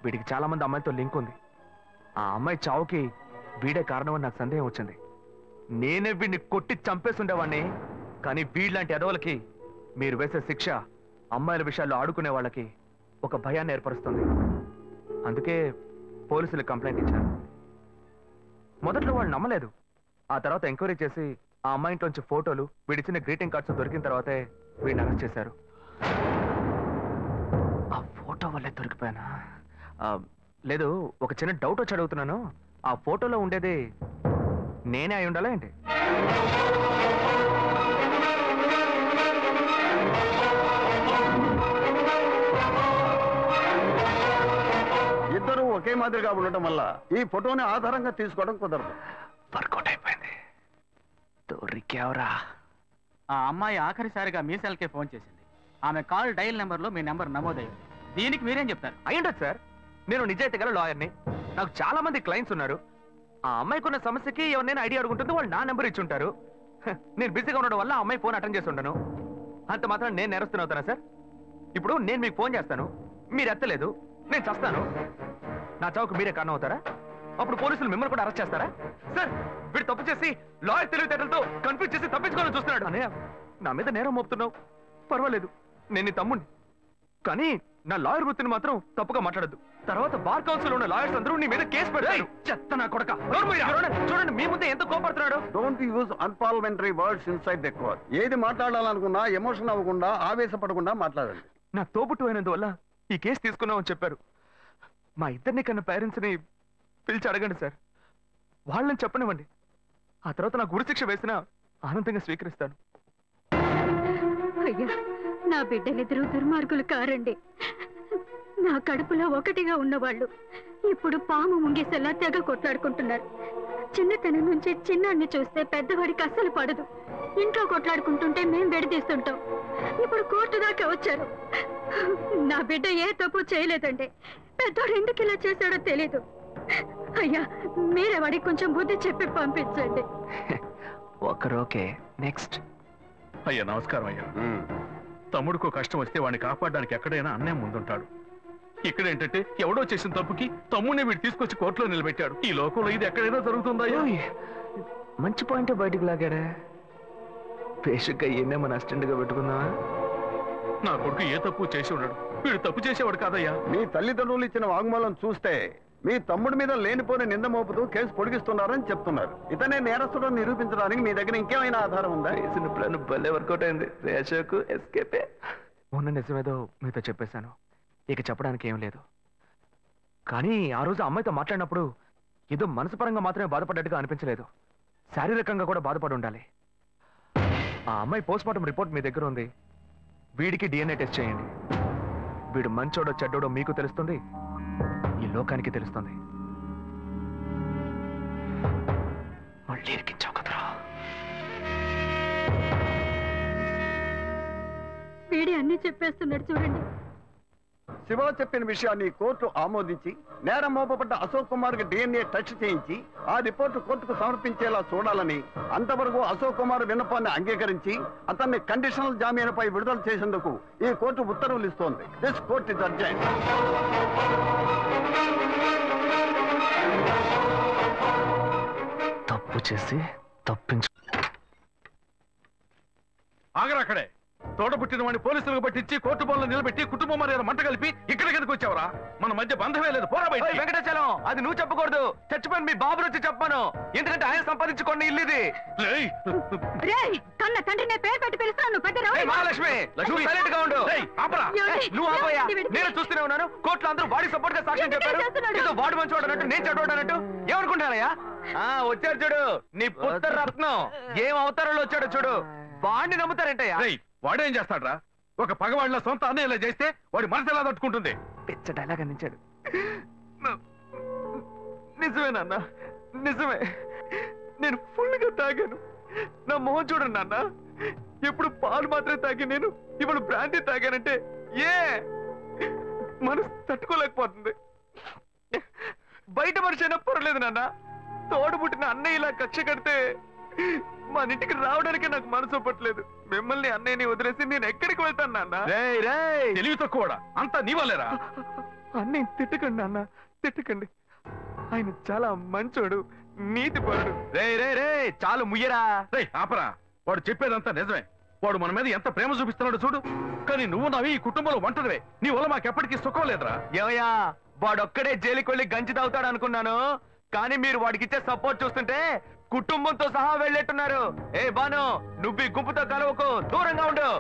వీడికి చాలా మంది అమ్మాయిలతో లింక్ ఉంది. ఆ అమ్మాయి చావుకి వీడే కారణం అని నాకు సందేహం వచ్చింది. నేనే వీడిని కొట్టి చంపేస్తుండేవాడిని. కానీ వీళ్ళంటి ఎదవలకి మీరు వేసే శిక్ష అమ్మాయిల విషయాల్లో ఆడుకునే వాళ్ళకి ఒక భయాన్ని ఏర్పరుస్తుంది. అందుకే పోలీసులు కంప్లైంట్ ఇచ్చారు. మొదట్లో వాళ్ళు నమ్మలేదు. ఆ తర్వాత ఎంక్వైరీ చేసి ఆ అమ్మాయి ఇంట్లోంచి ఫోటోలు, వీడిచ్చిన గ్రీటింగ్ కార్డ్స్ దొరికిన తర్వాతే వీడిని అరెస్ట్ చేశారు. ఆ ఫోటో వల్లే దొరికిపోయానా? లేదు, ఒక చిన్న డౌట్ వచ్చి అడుగుతున్నాను. ఆ ఫోటోలో ఉండేది నేనే అయి ఉండాలా ఏంటి? ఇద్దరు ఒకే మాదిరిగా ఉండటం వల్ల ఈ ఫోటోని ఆధారంగా తీసుకోవడం కుదరదు. వర్కౌట్ అయిపోయింది. దొరికావురా. ఆ అమ్మాయి ఆఖరిసారిగా మీ సెల్కే ఫోన్ చేసింది. ఆమె కాల్ డైల్ నెంబర్లో మీ నెంబర్ నమోదయ్యింది. దీనికి మీరేం చెప్తారు? అయ్యుండదు సార్, నేను నిజాయితీ గల లాయర్ని. నాకు చాలా మంది క్లయింట్స్ ఉన్నారు. ఆ అమ్మాయికి ఉన్న సమస్యకి ఎవరినైనా ఐడియా అడుగుంటుంది, వాళ్ళు నా నెంబర్ ఇచ్చి ఉంటారు. నేను బిజీగా ఉండడం వల్ల ఆ అమ్మాయి ఫోన్ అటెండ్ చేసి ఉండను. అంత మాత్రం నేను నేరస్తుని అవుతానా సార్? ఇప్పుడు నేను మీకు ఫోన్ చేస్తాను, మీరు ఎత్తలేదు, నేను చస్తాను. నా చావుకు మీరే కారణం అవుతారా? అప్పుడు పోలీసులు మిమ్మల్ని కూడా అరెస్ట్ చేస్తారా? సార్, వీడు తప్పు చేసి లాయర్ తెలివితేటలతో కన్ఫ్యూజ్ చేసి తప్పించుకోవాలని చూస్తున్నాడు. అనే నా మీద నేరం మోపుతున్నావు, పర్వాలేదు, నేను నీ తమ్ముడిని. కానీ నా లాయర్ వృత్తిని మాత్రం తప్పుగా మాట్లాడద్దు. తర్వాత బార్ కౌన్సిల్ ఉన్న లాయర్స్ అందరూ నీ మీద కేసు పెడతారు. చెత్త నా కొడక. చూడండి మీ ముందే ఎంత కోపడుతున్నాడు. Don't use unparliamentary words inside the court. ఏది మాట్లాడాలనుకున్నా ఎమోషన్ అవ్వకుండా, ఆవేశపడకుండా మాట్లాడండి. నా తోబుట్టు అయినందువల్ల ఈ కేసు తీసుకున్నామని చెప్పారు. మా ఇద్దరిని కన్నా పేరెంట్స్ ని పిలిచి అడగండి సార్, వాళ్ళని చెప్పనివ్వండి. ఆ తర్వాత నాకు ఉరిశిక్ష వేసినా ఆనందంగా స్వీకరిస్తాను. అయ్యా, నా బిడ్డలిద్దరూ దుర్మార్గులు కారండి. నా కడుపులో ఒకటిగా ఉన్నవాళ్ళు ఇప్పుడు పాము ముంగేసేలా తెగ కొట్లాడుకుంటున్నారు. చిన్నతనం నుంచి చిన్నాన్ని చూస్తే పెద్దవాడికి అస్సలు పడదు. ఇంట్లో కొట్లాడుకుంటుంటే మేం విడదీస్తుంటాం. ఇప్పుడు కోర్టు దాకా వచ్చారు. నా బిడ్డ ఏ తప్పు చేయలేదండి. పెద్దోడు ఎందుకు ఇలా చేశాడో తెలీదు. అయ్యా, మీరే వాడికి కొంచెం బుద్ధి చెప్పి పంపించండి. ఒకరోకే. నెక్స్ట్. అయ్యా నమస్కారం. అయ్యా, తమ్ముడికో కష్టం వస్తే వాడిని కాపాడడానికి ఎక్కడైనా అన్నే ముందుంటాడు. ఇక్కడ ఏంటంటే ఎవడో చేసిన తప్పుకి తమ్ముడిని వీడు తీసుకొచ్చి కోర్టులో నిలబెట్టాడు. ఈ లోకంలో ఇది ఎక్కడైనా జరుగుతుందా? మంచి పాయింట్ బయటకు లాగాడే. పేషగ్గా ఈయనే మన అసిస్టెంట్ గా పెట్టుకుందా? నా కొడుకు ఏ తప్పు చేసి ఉన్నాడు, వీడు తప్పు చేసేవాడు కాదయ్యా. మీ తల్లిదండ్రులు ఇచ్చిన వాంగ్మూలం చూస్తే మీ తమ్ముడి మీద లేనిపోని నింద మోపుతూ కేసు పొడిగిస్తున్నారని చెప్తున్నారు. ఇతనే నేరస్తుడు నిరూపించడానికి మీ దగ్గర ఇంకేమైనా ఆధారం ఉందా? వేసిన ప్లాన్ భలే వర్కౌట్ అయింది. రేషకు ఎస్కేపే. మొన్న నిజమేదో మీతో చెప్పేశాను, ఇక చెప్పడానికి ఏం లేదు. కానీ ఆ రోజు అమ్మాయితో మాట్లాడినప్పుడు ఏదో మనసుపరంగా మాత్రమే బాధపడ్డట్టుగా అనిపించలేదు, శారీరకంగా కూడా బాధపడి ఉండాలి. ఆ అమ్మాయి పోస్ట్మార్టం రిపోర్ట్ మీ దగ్గర ఉంది. వీడికి DNA టెస్ట్ చేయండి. వీడు మంచోడో చెడ్డోడో మీకు తెలుస్తుంది, ఈ లోకానికి తెలుస్తుంది. మళ్ళీ ఇరికించావు కదరా. వీడి అన్ని చెప్పేస్తున్నాడు చూడండి. శివ చెప్పిన విషయాన్ని కోర్టు ఆమోదించి నేరం మోపబడ్డ అశోక్ కుమార్ కి DNA టెస్ట్ చేయించి ఆ రిపోర్టు కోర్టుకు సమర్పించేలా చూడాలని, అంతవరకు అశోక్ కుమార్ విన్నపాన్ని అంగీకరించి అతన్ని కండిషనల్ జామీనుపై విడుదల చేసేందుకు ఈ కోర్టు ఉత్తర్వులు ఇస్తోంది. This court is urgent. తప్పు చేసి తప్పించు. ఆగరాక్కడే. తోట పుట్టిన వాడిని పోలీసులకు పట్టించి కోర్టు బోన్లో నిలబెట్టి కుటుంబం మర్యాద మంట కలిపి ఇక్కడికి ఎందుకు వచ్చావరా? మన మధ్య బంధమే లేదు, పోరా బయట. వెంకటాచలం, అది నువ్వు చెప్పకూడదు, చచ్చిపోయిన మీ బాబు వచ్చి చెప్పాను. ఎందుకంటే ఆయన సంపాదించుకోండి ఇల్లు ఇది. కన్న తండ్రినే పేరు పెట్టి పిలుస్తాను. మహాలక్ష్మి, నువ్వు సైలెంట్ గా ఉండు. నువ్వు ఆపోయా, నేను చూస్తూనే ఉన్నాను. కోర్టులో అందరూ వాడి సపోర్ట్ గా సాక్ష్యం చెప్పారు. ఏదో వాడు మంచివాడు అన్నట్టు, నేను చెడ్డవాడు అన్నట్టు ఏమనుకుంటానయ్యా? వచ్చారు చూడు నీ పుత్ర రత్నం, ఏం అవతారంలో వచ్చాడు చూడు. వాడిని నమ్ముతారేంటయ్యా? వాడేం చేస్తాడ్రా? ఒక పగవాడిలో సొంత అన్నయ్య ఇలా చేస్తే వాడి మనసు ఎలా తట్టుకుంటుంది? పిచ్చ డైలాగ్ అందించాడు. నిజమేనన్నా, నిజమే. నేను ఫుల్ గా తాగాను. నా మొహం చూడండి నాన్న. ఎప్పుడు పాలు మాత్రమే తాగి నేను ఇప్పుడు బ్రాండీ తాగానంటే ఏ మనసు తట్టుకోలేకపోతుంది. బయట మనిషి అయినా పర్వాలేదు నాన్న, తోడు పుట్టిన అన్నయ్య ఇలా కక్ష కడితే మన ఇంటికి రావడానికి నాకు మనసు ఒప్పట్లేదు. మిమ్మల్ని అన్నయ్యని వదిలేసి నేను ఎక్కడికి వెళ్తాను నాన్న? తెలివి తక్కువడా అంతా నీ వల్లేరా? అన్నయ్య తిట్టకండి నాన్న, తిట్టకండి. ఆయన చాలా మంచోడు, నీతిపరుడు. చాలు ముయ్యరా. ఆపరా, వాడు చెప్పేదంతా నిజమే. వాడు మన మీద ఎంత ప్రేమ చూపిస్తున్నాడు చూడు. కానీ నువ్వు నవి ఈ కుటుంబంలో ఒంటరివే. నీ వల్ల మాకెప్పటికీ సుఖం లేదురా. ఏమయ్యా, వాడొక్కడే జైలుకి వెళ్ళి గంజి తాగుతాడు అనుకున్నాను, కానీ మీరు వాడికిచ్చే సపోర్ట్ చూస్తుంటే కుటుంబంతో సహా వెళ్ళేట్టున్నారు. ఏ బాను, నువ్వు ఈ గుంపుతో కలవకు, దూరంగా ఉండు.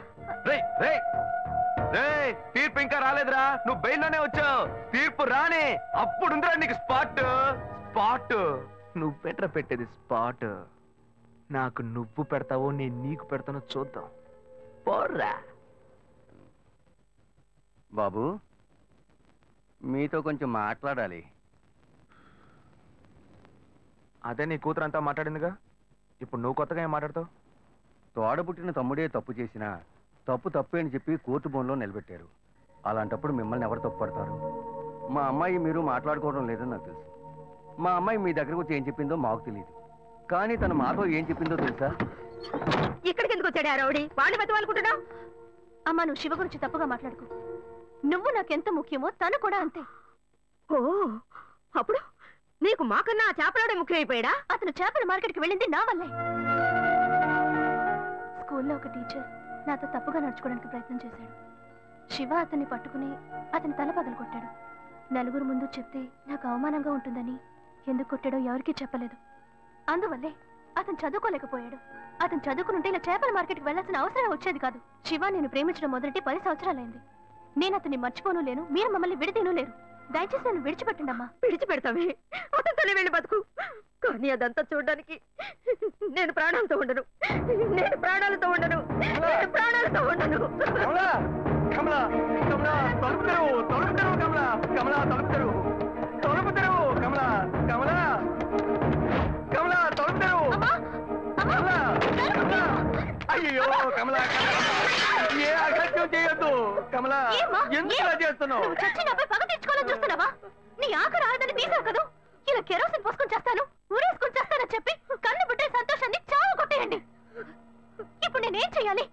తీర్పు ఇంకా రాలేదురా, నువ్వు బెయిల్లోనే వచ్చావు. తీర్పు రాని అప్పుడుందిరా నీకు స్పాట్. నువ్వు బెటర్ పెట్టేది స్పాట్. నాకు నువ్వు పెడతావో నేను నీకు పెడతానో చూద్దాం. పోర్రా బాబు, మీతో కొంచెం మాట్లాడాలి. అదే నీ కూతురు అంతా మాట్లాడిందిగా, ఇప్పుడు నువ్వు కొత్తగా ఏం మాట్లాడతావు? తోడబుట్టిన తమ్ముడే తప్పు చేసినా తప్పే అని చెప్పి కోర్టు బోన్లో నిలబెట్టారు. అలాంటప్పుడు మిమ్మల్ని ఎవరు తప్పు పడతారు? మా అమ్మాయి మీరు మాట్లాడుకోవడం లేదని నాకు తెలుసు. మా అమ్మాయి మీ దగ్గరకు వచ్చి ఏం చెప్పిందో మాకు తెలియదు, కానీ తన మాతో ఏం చెప్పిందో తెలుసా? ఇక్కడికి ఎందుకు వచ్చాడు ఆ రౌడీ? వాడిని బతవాలనుకుంటున్నావు? అమ్మా, నువ్వు శివ గురించి తప్పుగా మాట్లాడుకో. నువ్వు నాకెంత ముఖ్యమో తను కూడా అంతే. ఓ, అప్పుడు నీకు మాకన్నా ఆ చేపలోడే ముఖ్యమైపోయాడా? అతను చేపల మార్కెట్కి వెళ్ళింది నా వల్లే. స్కూల్లో ఒక టీచర్ నాతో తప్పుగా నడుచుకోవడానికి ప్రయత్నం చేశాడు. శివ అతన్ని పట్టుకుని అతని తల పగలగొట్టాడు. నలుగురు ముందు చెప్తే నాకు అవమానంగా ఉంటుందని ఎందుకు కొట్టాడో ఎవరికీ చెప్పలేదు. అందువల్లే అతను చదువుకోలేకపోయాడు. అతను చదువుకునుంటే ఇలా చేపల మార్కెట్కి వెళ్లాల్సిన అవసరం వచ్చేది కాదు. శివ నేను ప్రేమించడం మొదటి 10 సంవత్సరాలైంది. నేను అతన్ని మర్చిపోను లేను, మీరు మమ్మల్ని విడితేనూ లేరు. దయచేసి నన్ను విడిచిపెట్టండి అమ్మా. విడిచిపెడతావే? అతనితోనే వెళ్ళి బతుకు. కానీ అదంతా చూడడానికి నేను ప్రాణాలతో ఉండను. అయ్యో కమలా, ఏ అగత్యం చేయొద్దు కమలా. ఎందుకు ఇలా చేస్తున్నావు? చచ్చినపై పగ తెచ్చుకోవాలని చూస్తున్నావా? నీ ఆఖరి ఆడదని తీసావు కదా, ఇలా కెరోసిన్ పోసుకొని చేస్తాను, ఊరేసుకొని చేస్తానని చెప్పి కన్ను పుట్టే సంతోషాన్ని చావు కొట్టేయండి. ఇప్పుడు నేనేం చెయ్యాలి?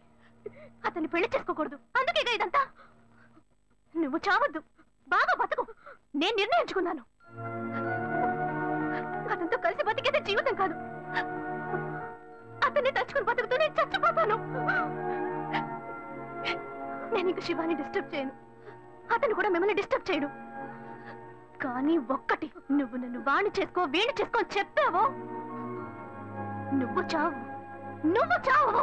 అతన్ని పెళ్లి చేసుకోకూడదు, అందుకేగా ఇదంతా. నువ్వు చావద్దు, బాగా బతుకు. నేను నిర్ణయించుకున్నాను. అతనితో కలిసి బతికేదే జీవితం కాదు. అతన్ని తలుచుకుని బతుకుతూ నేను చచ్చిపోతాను. నేను ఇంక శివాని డిస్టర్బ్ చేయను, అతను కూడా మిమ్మల్ని డిస్టర్బ్ చేయడు. కానీ ఒక్కటి, నువ్వు నన్ను వాణ్ణి చేసుకో వీణ్ణి చేసుకో చెప్పావో నువ్వు చావు.